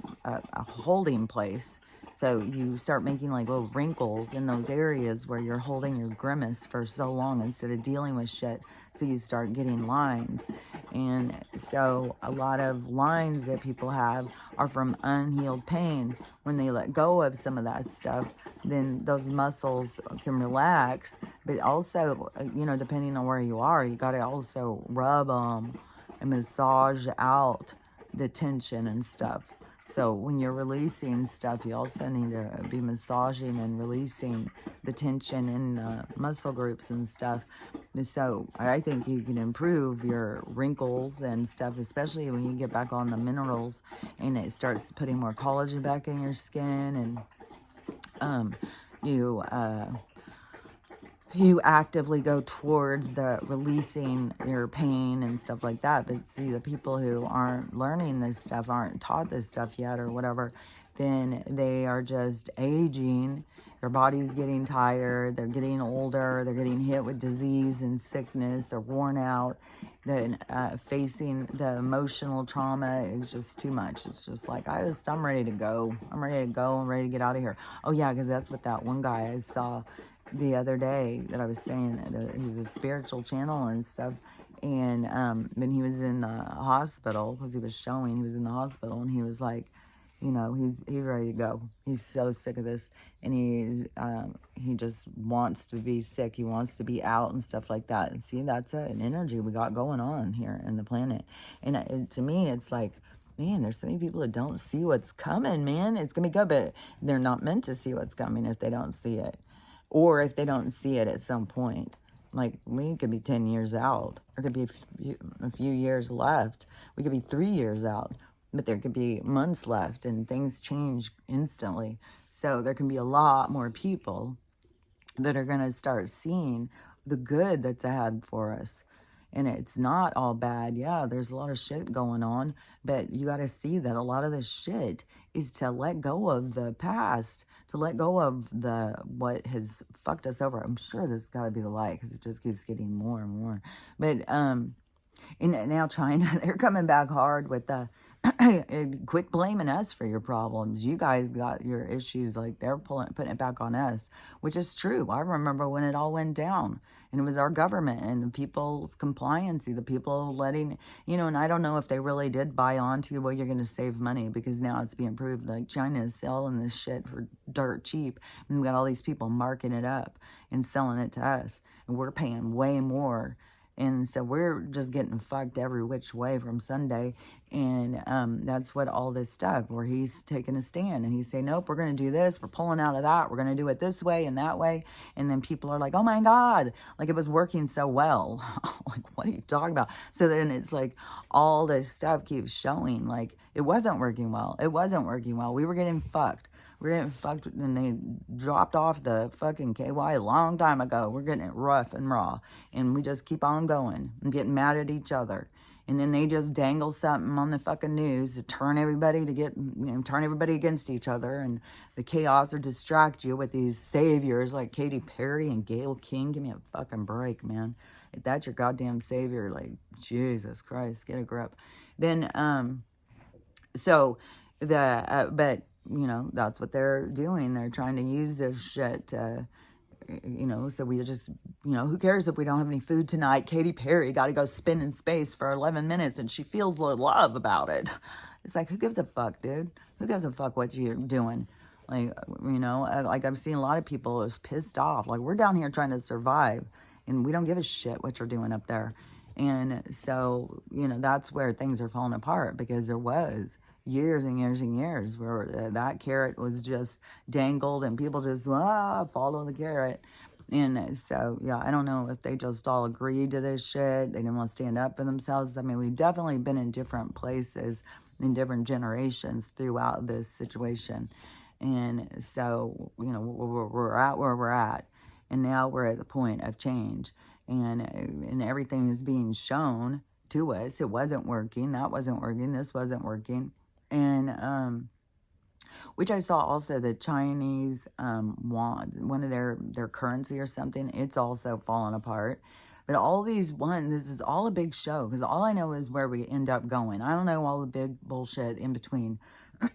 S1: holding place. So you start making like little wrinkles in those areas where you're holding your grimace for so long instead of dealing with shit. So you start getting lines. And so a lot of lines that people have are from unhealed pain. When they let go of some of that stuff, then those muscles can relax. But also, depending on where you are, you got to also rub them and massage out the tension and stuff. So when you're releasing stuff, you also need to be massaging and releasing the tension in muscle groups and stuff. And so I think you can improve your wrinkles and stuff, especially when you get back on the minerals and it starts putting more collagen back in your skin, and you actively go towards the releasing your pain and stuff like that. But see, the people who aren't learning this stuff, aren't taught this stuff yet or whatever, then they are just aging. Their body's getting tired. They're getting older. They're getting hit with disease and sickness. They're worn out. Then facing the emotional trauma is just too much. It's just like, I'm ready to go. I'm ready to go. I'm ready to get out of here. Oh, yeah, because that's what that one guy I saw the other day that I was saying, that he's a spiritual channel and stuff, and when he was in the hospital, because he was in the hospital, and he was like, he's ready to go. He's so sick of this, and he just wants to be sick. He wants to be out and stuff like that. And see, that's an energy we got going on here in the planet. And to me, it's like, man, there's so many people that don't see what's coming, man. It's gonna be good, but they're not meant to see what's coming if they don't see it. Or if they don't see it at some point. Like, we could be 10 years out. There could be a few years left. We could be 3 years out. But there could be months left, and things change instantly. So there can be a lot more people that are going to start seeing the good that's ahead for us. And it's not all bad. Yeah, there's a lot of shit going on, but you got to see that a lot of this shit is to let go of the past, to let go of what has fucked us over. I'm sure this has got to be the light, because it just keeps getting more and more. But and now China, they're coming back hard with the quit blaming us for your problems. You guys got your issues, like they're putting it back on us, which is true. I remember when it all went down, and it was our government and the people's compliancy, the people letting, and I don't know if they really did buy onto, well, you're going to save money, because now it's being proved like China is selling this shit for dirt cheap, and we've got all these people marking it up and selling it to us, and we're paying way more. And so we're just getting fucked every which way from Sunday. And that's what all this stuff, where he's taking a stand and he's saying, nope, we're going to do this. We're pulling out of that. We're going to do it this way and that way. And then people are like, oh my God, like it was working so well. Like, what are you talking about? So then it's like all this stuff keeps showing like it wasn't working well. It wasn't working well. We were getting fucked. We're getting fucked, and they dropped off the fucking KY a long time ago. We're getting it rough and raw, and we just keep on going and getting mad at each other. And then they just dangle something on the fucking news to turn everybody against each other, and the chaos, or distract you with these saviors like Katy Perry and Gayle King. Give me a fucking break, man. If that's your goddamn savior, like, Jesus Christ, get a grip. Then, but that's what they're doing. They're trying to use this shit, so we just, who cares if we don't have any food tonight? Katy Perry got to go spin in space for 11 minutes and she feels love about it. It's like, who gives a fuck, dude? Who gives a fuck what you're doing? Like, like I've seen a lot of people is pissed off. Like, we're down here trying to survive, and we don't give a shit what you're doing up there. And so, that's where things are falling apart, because there was years and years and years where that carrot was just dangled and people just follow the carrot. And so, yeah, I don't know if they just all agreed to this shit. They didn't want to stand up for themselves. I mean, we've definitely been in different places in different generations throughout this situation. And so, we're at where we're at. And now we're at the point of change. And everything is being shown to us. It wasn't working. That wasn't working. This wasn't working. And which I saw also the Chinese yuan, one of their currency or something, it's also falling apart. But all these this is all a big show, because all I know is where we end up going. I don't know all the big bullshit in between,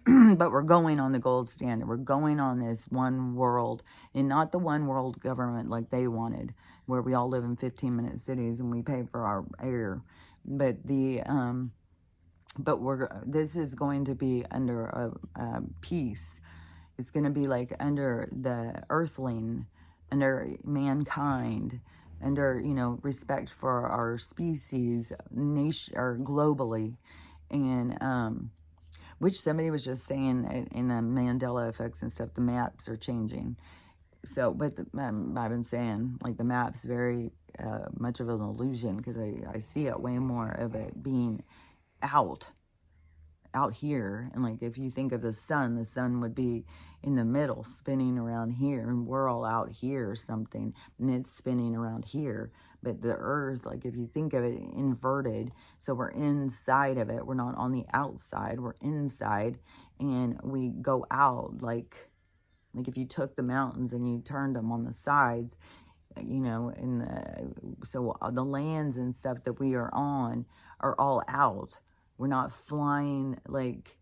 S1: but we're going on the gold standard. We're going on this one world, and not the one world government like they wanted, where we all live in 15-minute cities and we pay for our air. But this is going to be under a peace. It's going to be like under the earthling, under mankind, under, respect for our species, nation, or globally. And which somebody was just saying in the Mandela effects and stuff, the maps are changing. So, but I've been saying, like, the map's very much of an illusion, because I see it way more of it being out here. And like, if you think of the sun would be in the middle, spinning around here, and we're all out here or something, and it's spinning around here. But the earth, like, if you think of it inverted, so we're inside of it, we're not on the outside, we're inside, and we go out like if you took the mountains and you turned them on the sides, so the lands and stuff that we are on are all out. We're not flying like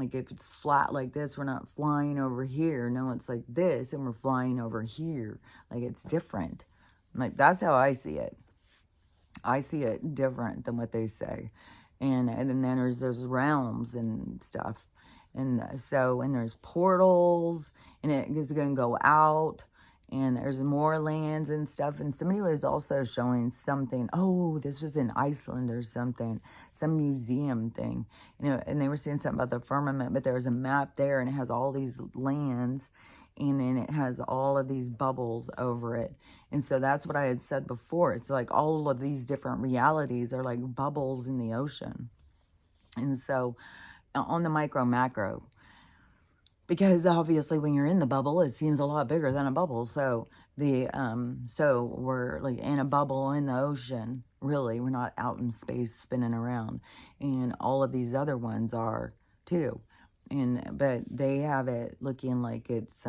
S1: if it's flat like this, we're not flying over here. No, it's like this, and we're flying over here. Like, it's different. Like, that's how I see it. I see it different than what they say. And then there's realms and stuff. And so, and there's portals, and it is going to go out. And there's more lands and stuff. And somebody was also showing something. Oh, this was in Iceland or something. Some museum thing. And they were saying something about the firmament. But there was a map there, and it has all these lands. And then it has all of these bubbles over it. And so that's what I had said before. It's like all of these different realities are like bubbles in the ocean. And so on the micro macro, because obviously when you're in the bubble, it seems a lot bigger than a bubble. So so we're like in a bubble in the ocean. Really, we're not out in space spinning around. And all of these other ones are too. But they have it looking like it's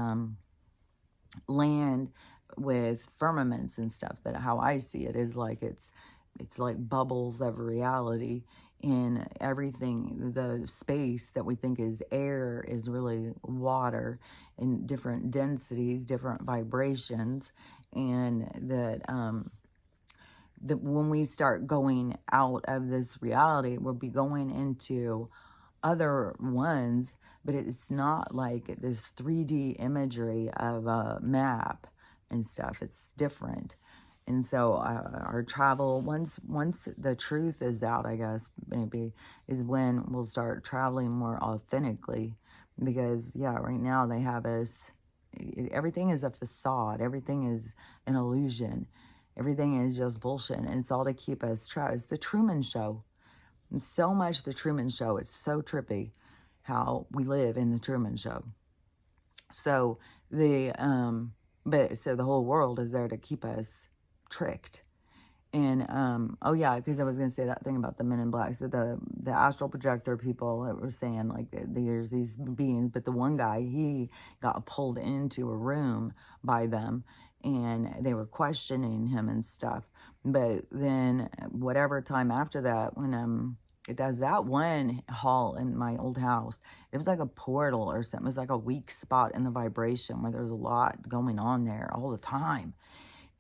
S1: land with firmaments and stuff. But how I see it is like it's like bubbles of reality. In everything, the space that we think is air is really water, in different densities, different vibrations. And that when we start going out of this reality, we'll be going into other ones, but it's not like this 3D imagery of a map and stuff. It's different. And so our travel, once the truth is out, I guess, maybe, is when we'll start traveling more authentically. Because, yeah, right now they have us, everything is a facade. Everything is an illusion. Everything is just bullshit. And it's all to keep us trapped. It's the Truman Show. And so much the Truman Show. It's so trippy how we live in the Truman Show. So so the whole world is there to keep us tricked. And oh yeah, because I was gonna say that thing about the Men in Black. So the astral projector people that were saying, like, there's these beings, but the one guy, he got pulled into a room by them, and they were questioning him and stuff. But then whatever time after that, when it does that one hall in my old house, it was like a portal or something. It was like a weak spot in the vibration where there's a lot going on there all the time.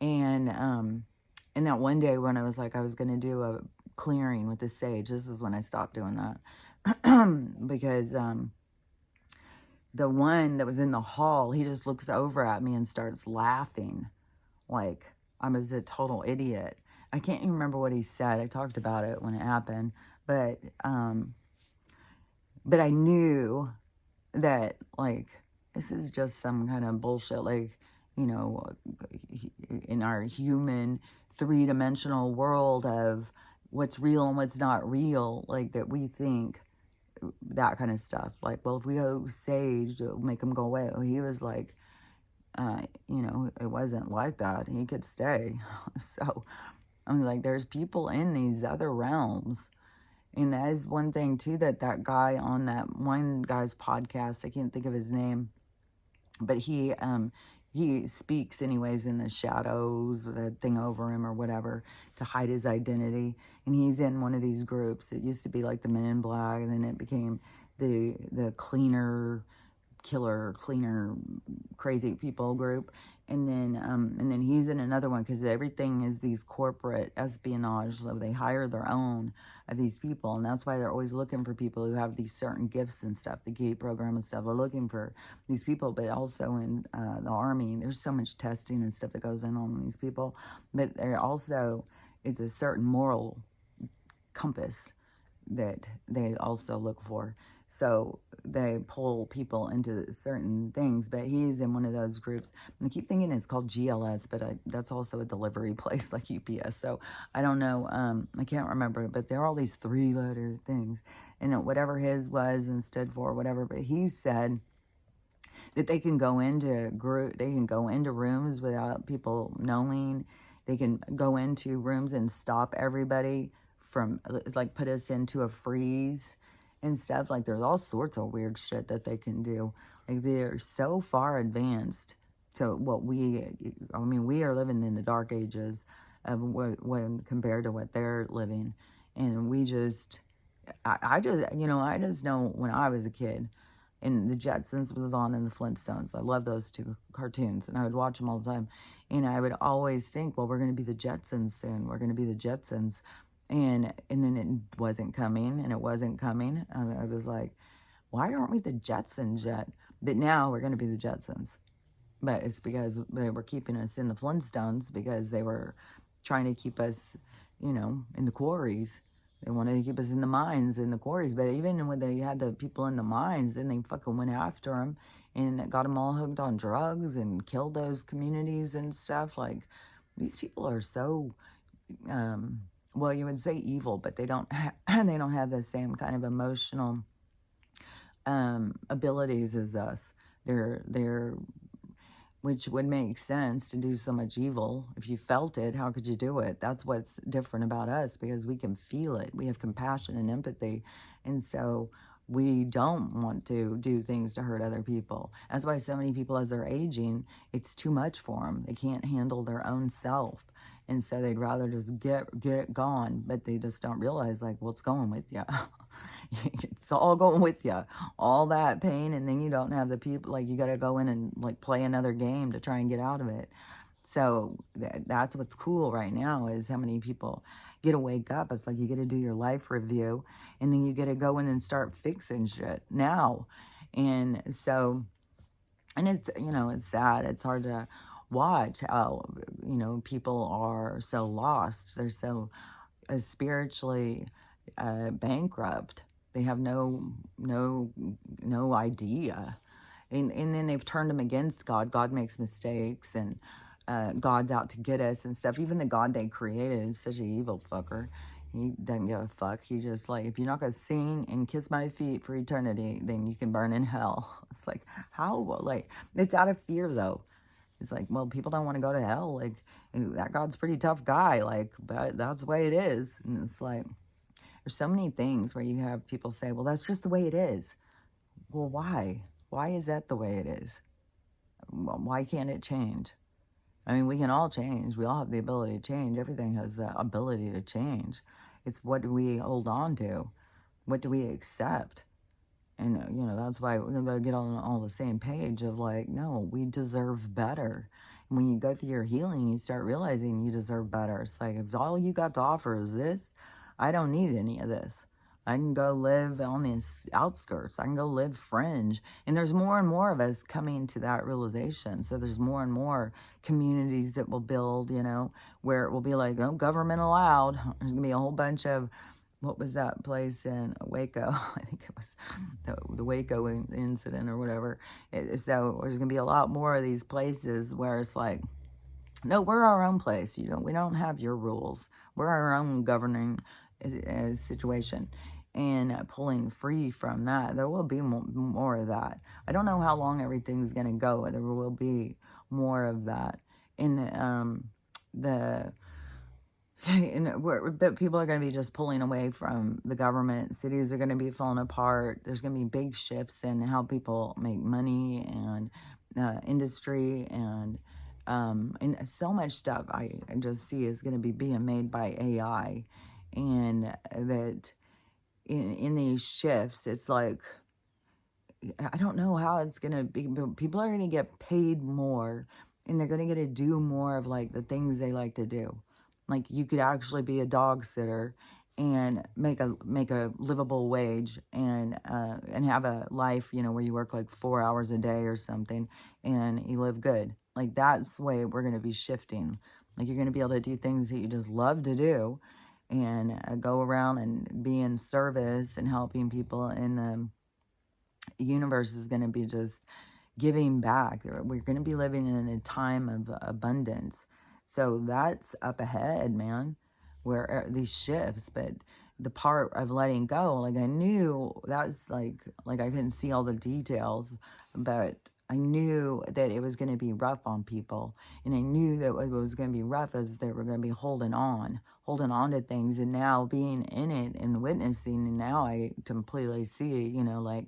S1: And that one day when I was like, I was going to do a clearing with the sage, this is when I stopped doing that. Because the one that was in the hall, he just looks over at me and starts laughing like I was a total idiot. I can't even remember what he said. I talked about it when it happened. But But I knew that, like, this is just some kind of bullshit, like, you know, in our human three-dimensional world of what's real and what's not real, like, that we think that kind of stuff. Like, well, if we go sage, it'll make them go away. Well, he was like, it wasn't like that. He could stay. So I'm like, there's people in these other realms. And that is one thing, too, that guy on that one guy's podcast, I can't think of his name, but he speaks anyways in the shadows with that thing over him or whatever to hide his identity. And he's in one of these groups. It used to be like the Men in Black, and then it became the cleaner crazy people group. And then he's in another one because everything is these corporate espionage. So they hire their own of these people, and that's why they're always looking for people who have these certain gifts and stuff. The GATE program and stuff. They're looking for these people, but also in the Army, there's so much testing and stuff that goes on these people. But there also is a certain moral compass that they also look for. So they pull people into certain things, but he's in one of those groups. And I keep thinking it's called GLS, but that's also a delivery place like UPS. So I don't know. I can't remember, but there are all these 3-letter things. And whatever his was and stood for, whatever. But he said that they can go into rooms without people knowing. They can go into rooms and stop everybody from, like, put us into a freeze and stuff. Like, there's all sorts of weird shit that they can do. Like, they're so far advanced to what we are living in the dark ages of when compared to what they're living. And I just know when I was a kid and the Jetsons was on and the Flintstones. I love those two cartoons and I would watch them all the time. And I would always think, well, we're going to be the Jetsons soon. We're going to be the Jetsons. And then it wasn't coming, and it wasn't coming. I was like, why aren't we the Jetsons yet? But now we're going to be the Jetsons. But it's because they were keeping us in the Flintstones because they were trying to keep us, in the quarries. They wanted to keep us in the mines, in the quarries. But even when they had the people in the mines, then they fucking went after them and got them all hooked on drugs and killed those communities and stuff. Like, these people are so... well, you would say evil, but they don't they don't have the same kind of emotional abilities as us. They're which would make sense to do so much evil. If you felt it, how could you do it? That's what's different about us, because we can feel it. We have compassion and empathy, and so we don't want to do things to hurt other people. That's why so many people, as they're aging, it's too much for them. They can't handle their own self. And so they'd rather just get it gone, but they just don't realize, like, what's going with you. It's all going with you. All that pain, and then you don't have the people, like, you got to go in and, like, play another game to try and get out of it. So that's what's cool right now, is how many people get to wake up. It's like you get to do your life review, and then you get to go in and start fixing shit now. And so, and it's, it's sad. It's hard to watch how, people are so lost. They're so spiritually bankrupt. They have no idea. And then they've turned them against God. God makes mistakes, and God's out to get us and stuff. Even the God they created is such an evil fucker. He doesn't give a fuck. He's just like, if you're not going to sing and kiss my feet for eternity, then you can burn in hell. It's like, how? Like, it's out of fear, though. It's like, well, people don't want to go to hell. Like, that God's a pretty tough guy. Like, but that's the way it is. And it's like, there's so many things where you have people say, well, that's just the way it is. Well, why? Why is that the way it is? Why can't it change? I mean, we can all change. We all have the ability to change. Everything has the ability to change. It's what do we hold on to? What do we accept? And, that's why we're going to get on all the same page of, like, no, we deserve better. And when you go through your healing, you start realizing you deserve better. It's like, if all you got to offer is this, I don't need any of this. I can go live on the outskirts. I can go live fringe. And there's more and more of us coming to that realization. So there's more and more communities that will build, where it will be like, no government allowed. There's going to be a whole bunch of what was that place in Waco? I think it was the Waco incident or whatever. So there's going to be a lot more of these places where it's like, no, we're our own place. We don't have your rules. We're our own governing situation. And pulling free from that, there will be more of that. I don't know how long everything's going to go. There will be more of that. In but people are going to be just pulling away from the government. Cities are going to be falling apart. There's going to be big shifts in how people make money and industry and so much stuff I just see is going to be being made by AI, and that in these shifts, it's like, I don't know how it's going to be, but people are going to get paid more, and they're going to get to do more of like the things they like to do. Like you could actually be a dog sitter and make a livable wage and have a life, where you work like 4 hours a day or something and you live good. Like that's the way we're going to be shifting. Like you're going to be able to do things that you just love to do and go around and be in service and helping people, in the universe is going to be just giving back. We're going to be living in a time of abundance. So that's up ahead, man, where these shifts. But the part of letting go, like I knew that's like I couldn't see all the details, but I knew that it was going to be rough on people. And I knew that what was going to be rough is they were going to be holding on to things. And now being in it and witnessing, and now I completely see, like,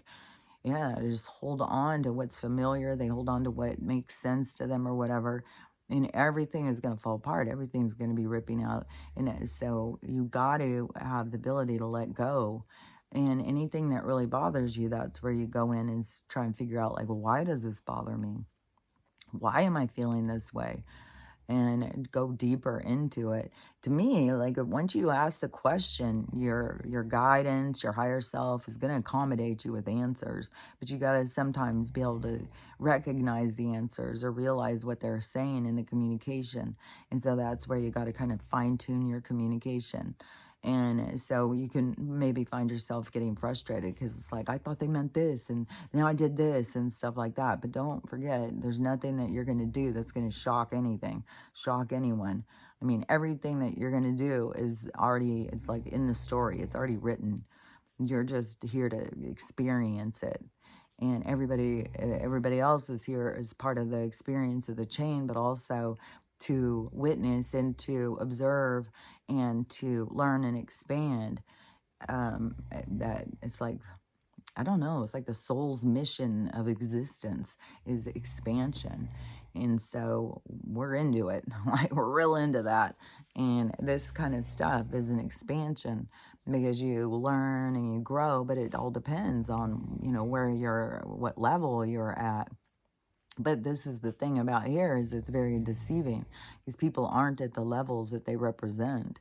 S1: yeah, just hold on to what's familiar. They hold on to what makes sense to them or whatever. And everything is going to fall apart. Everything's going to be ripping out. And so you got to have the ability to let go. And anything that really bothers you, that's where you go in and try and figure out, like, well, why does this bother me? Why am I feeling this way? And go deeper into it. To me, like once you ask the question, your guidance, your higher self is going to accommodate you with answers. But you got to sometimes be able to recognize the answers or realize what they're saying in the communication. And so that's where you got to kind of fine tune your communication. And so you can maybe find yourself getting frustrated because it's like, I thought they meant this and now I did this and stuff like that. But don't forget, there's nothing that you're going to do that's going to shock anyone. I mean, everything that you're going to do is already, it's like in the story, it's already written. You're just here to experience it. And everybody else is here as part of the experience of the chain, but also to witness and to observe and to learn and expand. That it's like, I don't know, it's like the soul's mission of existence is expansion. And so we're into it. Like we're real into that. And this kind of stuff is an expansion because you learn and you grow, but it all depends on, what level you're at. But this is the thing about here is it's very deceiving because people aren't at the levels that they represent.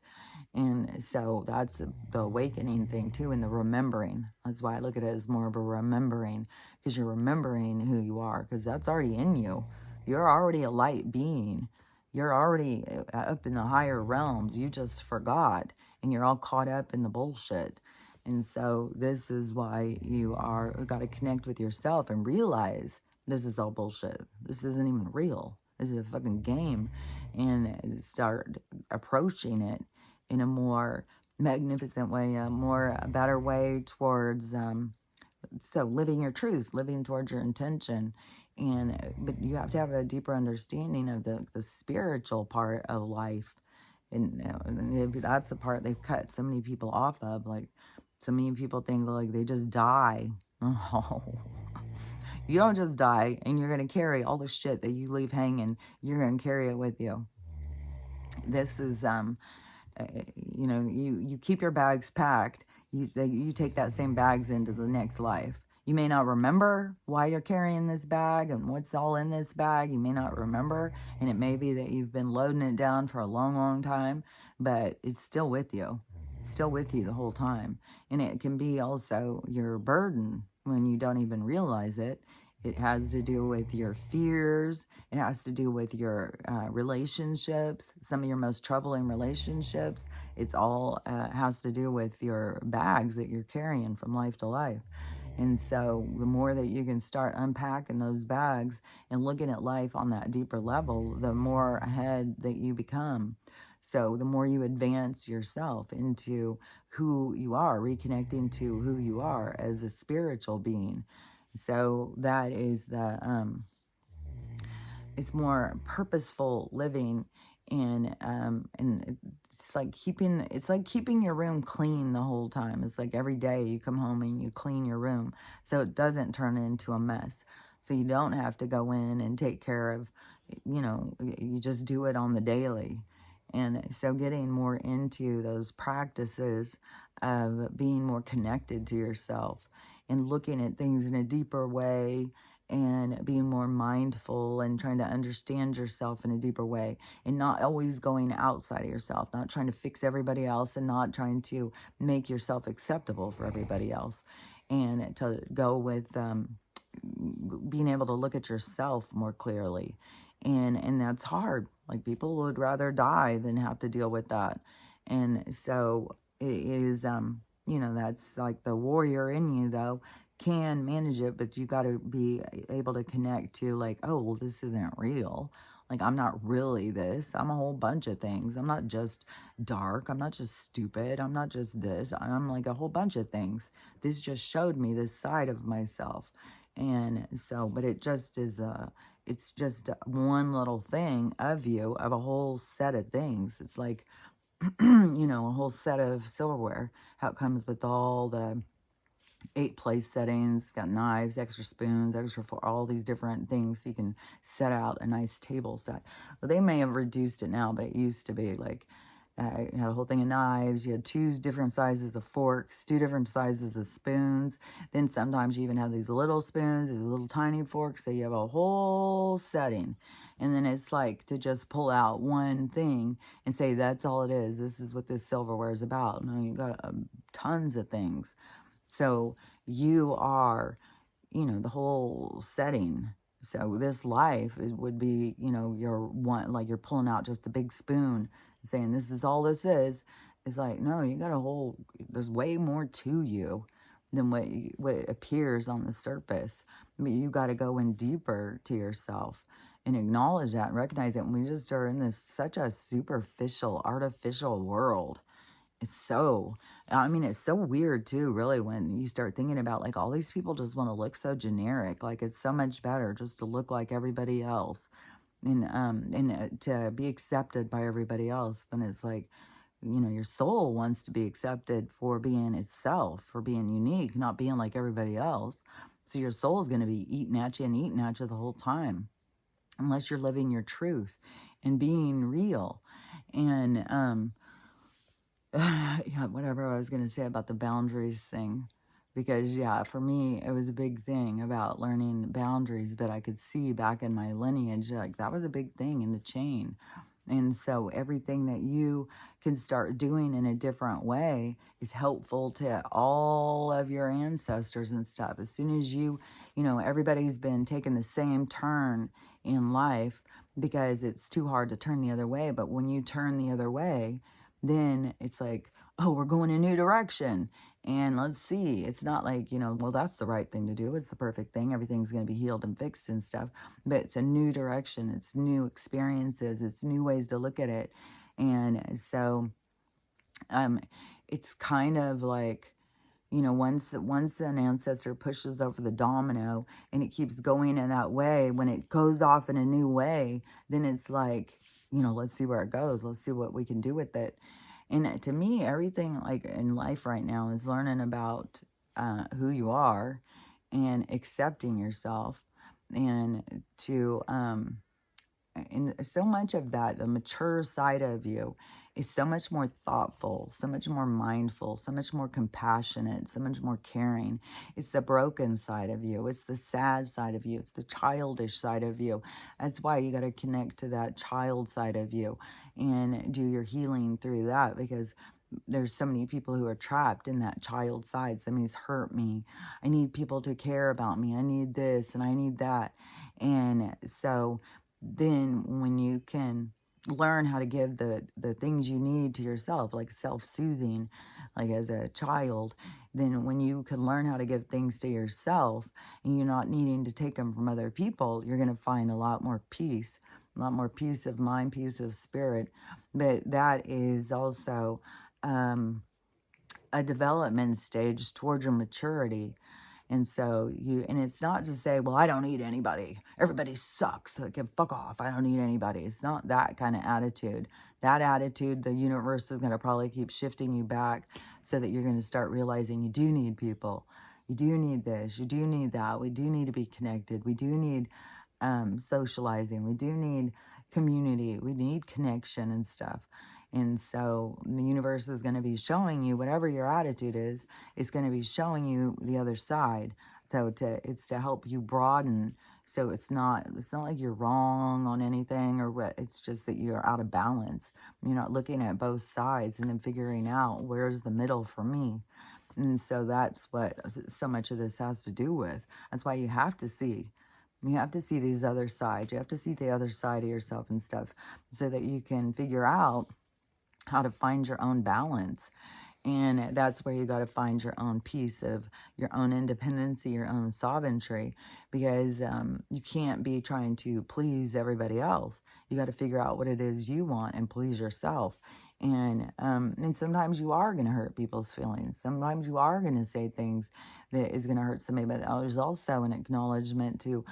S1: And so that's the awakening thing too, and the remembering. That's why I look at it as more of a remembering, because you're remembering who you are, because that's already in you. You're already a light being. You're already up in the higher realms. You just forgot, and you're all caught up in the bullshit. And so this is why you got to connect with yourself and realize this is all bullshit. This isn't even real. This is a fucking game. And start approaching it in a more magnificent way, a better way towards, so living your truth, living towards your intention. But you have to have a deeper understanding of the spiritual part of life. And that's the part they've cut so many people off of. Like, so many people think like they just die. Oh, you don't just die, and you're going to carry all the shit that you leave hanging. You're going to carry it with you. This is, you keep your bags packed. You take that same bags into the next life. You may not remember why you're carrying this bag and what's all in this bag. You may not remember, and it may be that you've been loading it down for a long, long time, but it's still with you. It's still with you the whole time. And it can be also your burden when you don't even realize it. It has to do with your fears. It has to do with your relationships, some of your most troubling relationships. It's all has to do with your bags that you're carrying from life to life. And so the more that you can start unpacking those bags and looking at life on that deeper level, the more ahead that you become. So the more you advance yourself into who you are, reconnecting to who you are as a spiritual being. So that is it's more purposeful living, and it's like keeping your room clean the whole time. It's like every day you come home and you clean your room so it doesn't turn into a mess, so you don't have to go in and take care of, you just do it on the daily. And so getting more into those practices of being more connected to yourself and looking at things in a deeper way, and being more mindful and trying to understand yourself in a deeper way, and not always going outside of yourself, not trying to fix everybody else, and not trying to make yourself acceptable for everybody else, and to go with being able to look at yourself more clearly. And that's hard. Like, people would rather die than have to deal with that. And so it is, that's like the warrior in you, though, can manage it, but you got to be able to connect to, like, oh, well, this isn't real. Like, I'm not really this. I'm a whole bunch of things. I'm not just dark. I'm not just stupid. I'm not just this. I'm like a whole bunch of things. This just showed me this side of myself. And so, but it just is it's just one little thing of you, of a whole set of things. It's like, a whole set of silverware, how it comes with all the 8 place settings, got knives, extra spoons, extra for all these different things, so you can set out a nice table set. Well, they may have reduced it now, but it used to be like, you had a whole thing of knives, you had 2 different sizes of forks, 2 different sizes of spoons. Then sometimes you even have these little spoons, these little tiny forks, so you have a whole setting. And then it's like to just pull out one thing and say, that's all it is. This is what this silverware is about. No, you got tons of things. So you are, the whole setting. So this life, it would be, you're one, like you're pulling out just a big spoon, saying this is all this is. It's like, no, you got a whole, there's way more to you than what appears on the surface. But you got to go in deeper to yourself and acknowledge that and recognize it. And we just are in this such a superficial, artificial world. It's so weird too, really, when you start thinking about, like, all these people just want to look so generic. Like, it's so much better just to look like everybody else, and to be accepted by everybody else. When it's like, your soul wants to be accepted for being itself, for being unique, not being like everybody else. So your soul is going to be eating at you and eating at you the whole time, unless you're living your truth and being real. And yeah, whatever I was going to say about the boundaries thing. Because, yeah, for me, it was a big thing about learning boundaries, but I could see back in my lineage, like, that was a big thing in the chain. And so everything that you can start doing in a different way is helpful to all of your ancestors and stuff. As soon as everybody's been taking the same turn in life because it's too hard to turn the other way. But when you turn the other way, then it's like, oh, we're going a new direction. And let's see, it's not like, well, that's the right thing to do. It's the perfect thing. Everything's going to be healed and fixed and stuff. But it's a new direction. It's new experiences. It's new ways to look at it. And so it's kind of like, once an ancestor pushes over the domino and it keeps going in that way, when it goes off in a new way, then it's like, let's see where it goes. Let's see what we can do with it. And to me, everything, like, in life right now is learning about who you are and accepting yourself, and and so much of that, the mature side of you, is so much more thoughtful, so much more mindful, so much more compassionate, so much more caring. It's the broken side of you. It's the sad side of you. It's the childish side of you. That's why you got to connect to that child side of you and do your healing through that, because there's so many people who are trapped in that child side. Somebody's hurt me. I need people to care about me. I need this and I need that. And so then when you can learn how to give the things you need to yourself, like self-soothing, like as a child, then when you can learn how to give things to yourself and you're not needing to take them from other people, you're going to find a lot more peace, a lot more peace of mind, peace of spirit. But that is also um, a development stage towards your maturity. And so and it's not to say, well, I don't need anybody. Everybody sucks. Like, fuck off. I don't need anybody. It's not that kind of attitude. That attitude, the universe is going to probably keep shifting you back so that you're going to start realizing you do need people. You do need this. You do need that. We do need to be connected. We do need socializing. We do need community. We need connection and stuff. And so the universe is going to be showing you whatever your attitude is, it's going to be showing you the other side. So it's to help you broaden. So it's not like you're wrong on anything or what. It's just that you're out of balance. You're not looking at both sides and then figuring out where's the middle for me. And so that's what so much of this has to do with. That's why you have to see. You have to see these other sides. You have to see the other side of yourself and stuff so that you can figure out how to find your own balance. And that's where you got to find your own piece of your own independence, your own sovereignty, because you can't be trying to please everybody else. You got to figure out what it is you want and please yourself. And sometimes you are going to hurt people's feelings. Sometimes you are going to say things that is going to hurt somebody, but there's also an acknowledgement to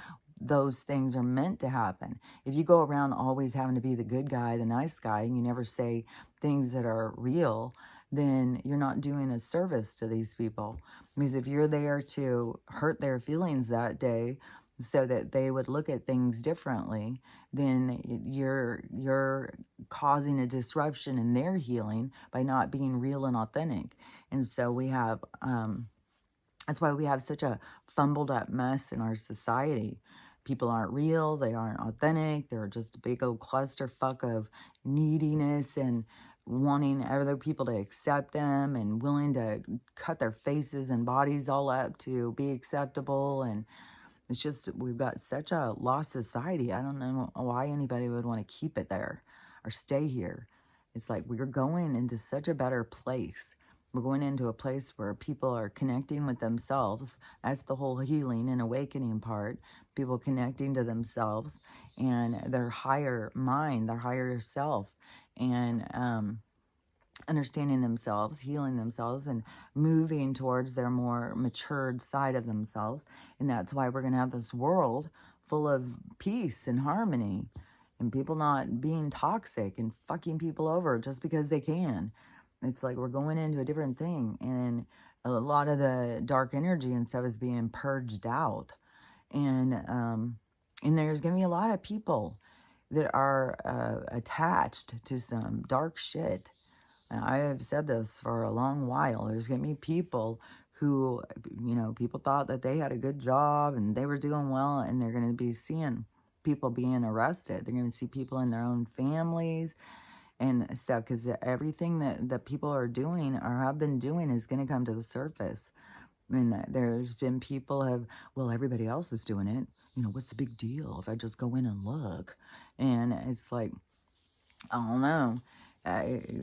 S1: those things are meant to happen. If you go around always having to be the good guy, the nice guy, and you never say things that are real, then you're not doing a service to these people. Because if you're there to hurt their feelings that day so that they would look at things differently, then you're causing a disruption in their healing by not being real and authentic. And so we have that's why we have such a fumbled up mess in our society. People aren't real, they aren't authentic, they're just a big old clusterfuck of neediness and wanting other people to accept them and willing to cut their faces and bodies all up to be acceptable. And it's just, we've got such a lost society. I don't know why anybody would want to keep it there or stay here. It's like we're going into such a better place. We're going into a place where people are connecting with themselves. That's the whole healing and awakening part. People connecting to themselves and their higher mind, their higher self, and understanding themselves, healing themselves, and moving towards their more matured side of themselves. And that's why we're going to have this world full of peace and harmony and people not being toxic and fucking people over just because they can. It's like we're going into a different thing, and a lot of the dark energy and stuff is being purged out. And there's going to be a lot of people that are attached to some dark shit. And I have said this for a long while. There's going to be people who, people thought that they had a good job and they were doing well, and they're going to be seeing people being arrested. They're going to see people in their own families and stuff, because everything that people are doing or have been doing is going to come to the surface. And there's been people well, everybody else is doing it. What's the big deal if I just go in and look? And it's like, I don't know.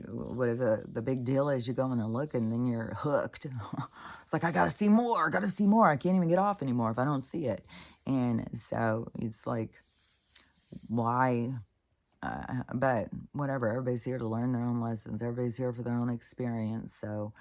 S1: What if the big deal is you go in and look and then you're hooked? It's like, I got to see more. I can't even get off anymore if I don't see it. And so it's like, why? But whatever, everybody's here to learn their own lessons. Everybody's here for their own experience. So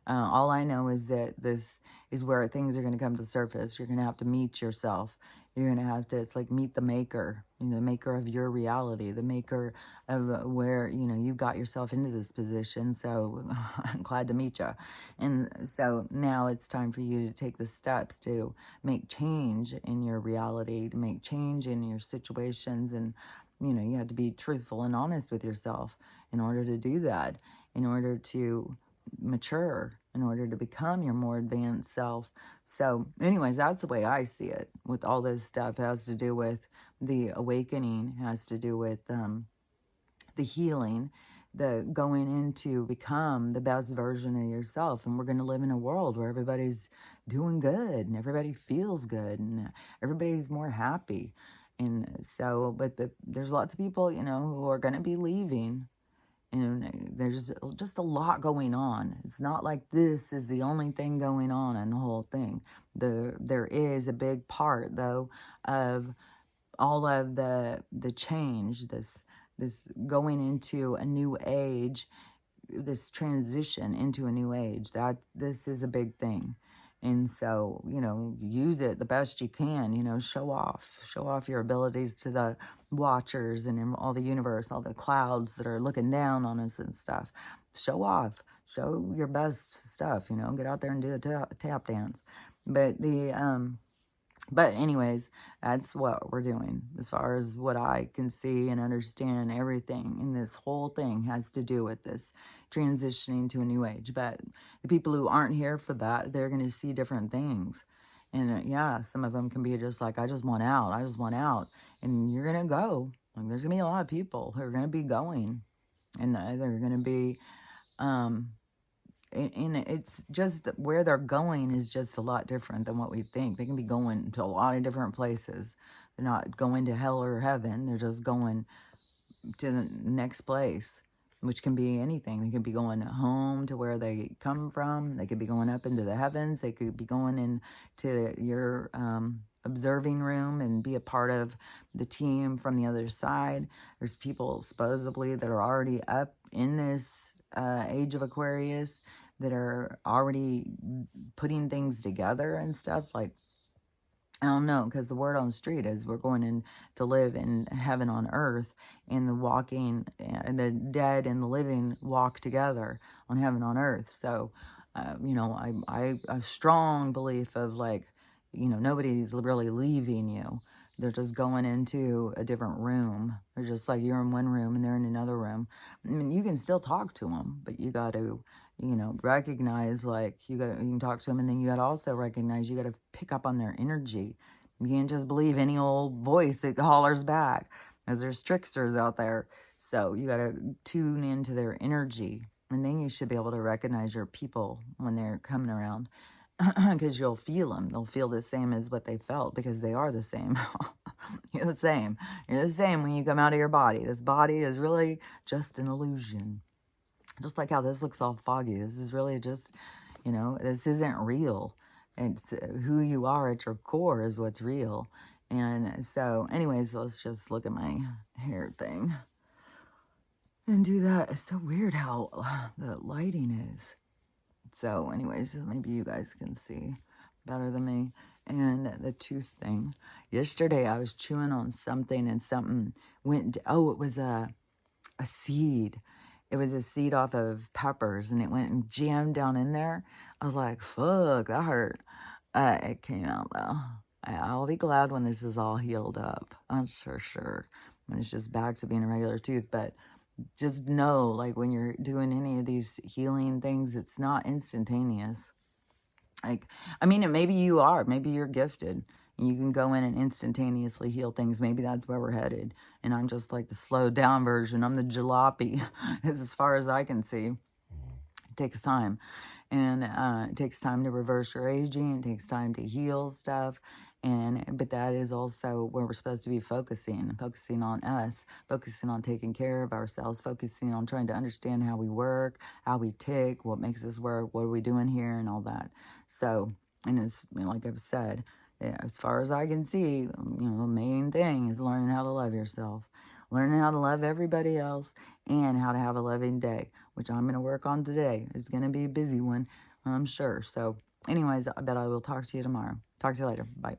S1: all I know is that this is where things are going to come to the surface. You're going to have to meet yourself. You're going to have to, it's like meet the maker, the maker of your reality, the maker of where, you got yourself into this position. So I'm glad to meet you. And so now it's time for you to take the steps to make change in your reality, to make change in your situations. And, you have to be truthful and honest with yourself in order to do that, in order to mature, in order to become your more advanced self. So anyways, that's the way I see it with all this stuff. It has to do with the awakening, has to do with the healing, the going into become the best version of yourself. And we're going to live in a world where everybody's doing good and everybody feels good and everybody's more happy. And so, but there's lots of people, who are going to be leaving. And there's just a lot going on. It's not like this is the only thing going on in the whole thing. There is a big part, though, of all of the change, this going into a new age, this transition into a new age. That this is a big thing. And so, use it the best you can, show off your abilities to the watchers and in all the universe, all the clouds that are looking down on us and stuff. Show your best stuff, get out there and do a tap dance. But anyways, that's what we're doing as far as what I can see and understand. Everything in this whole thing has to do with this transitioning to a new age. But the people who aren't here for that, they're going to see different things. And yeah, some of them can be just like, I just want out. I just want out. And you're going to go. Like, there's going to be a lot of people who are going to be going. And they're going to be... and it's just where they're going is just a lot different than what we think. They can be going to a lot of different places. They're not going to hell or heaven. They're just going to the next place, which can be anything. They could be going home to where they come from. They could be going up into the heavens. They could be going into your observing room and be a part of the team from the other side. There's people supposedly that are already up in this age of Aquarius that are already putting things together and stuff. Like, I don't know, because the word on the street is we're going in to live in heaven on earth, and the dead and the living walk together on heaven on earth. So, I a strong belief of like, nobody's really leaving you. They're just going into a different room. They're just like you're in one room and they're in another room. I mean, you can still talk to them, but you got to, recognize, like, you can talk to them, and then you got to also recognize you got to pick up on their energy. You can't just believe any old voice that hollers back, because there's tricksters out there. So you got to tune into their energy, and then you should be able to recognize your people when they're coming around. Because you'll feel them. They'll feel the same as what they felt, because they are the same. You're the same. You're the same when you come out of your body. This body is really just an illusion. Just like how this looks all foggy. This is really just, this isn't real. It's who you are at your core is what's real. And so, anyways, let's just look at my hair thing and do that. It's so weird how the lighting is. So anyways, maybe you guys can see better than me. And the tooth thing. Yesterday I was chewing on something, and something went, it was a seed. It was a seed off of peppers, and it went and jammed down in there. I was like, fuck, that hurt. It came out though. I'll be glad when this is all healed up. That's for sure. When it's just back to being a regular tooth. But just know, like, when you're doing any of these healing things, it's not instantaneous. Like, I mean, maybe you are. Maybe you're gifted. And you can go in and instantaneously heal things. Maybe that's where we're headed. And I'm just like the slowed down version. I'm the jalopy, as far as I can see. It takes time. And it takes time to reverse your aging. It takes time to heal stuff. But that is also where we're supposed to be focusing on us, focusing on taking care of ourselves, focusing on trying to understand how we work, how we tick, what makes us work, what are we doing here, and all that. So, and it's, like I've said, as far as I can see, the main thing is learning how to love yourself, learning how to love everybody else, and how to have a loving day, which I'm going to work on today. It's going to be a busy one, I'm sure. So anyways, I bet I will talk to you tomorrow. Talk to you later. Bye.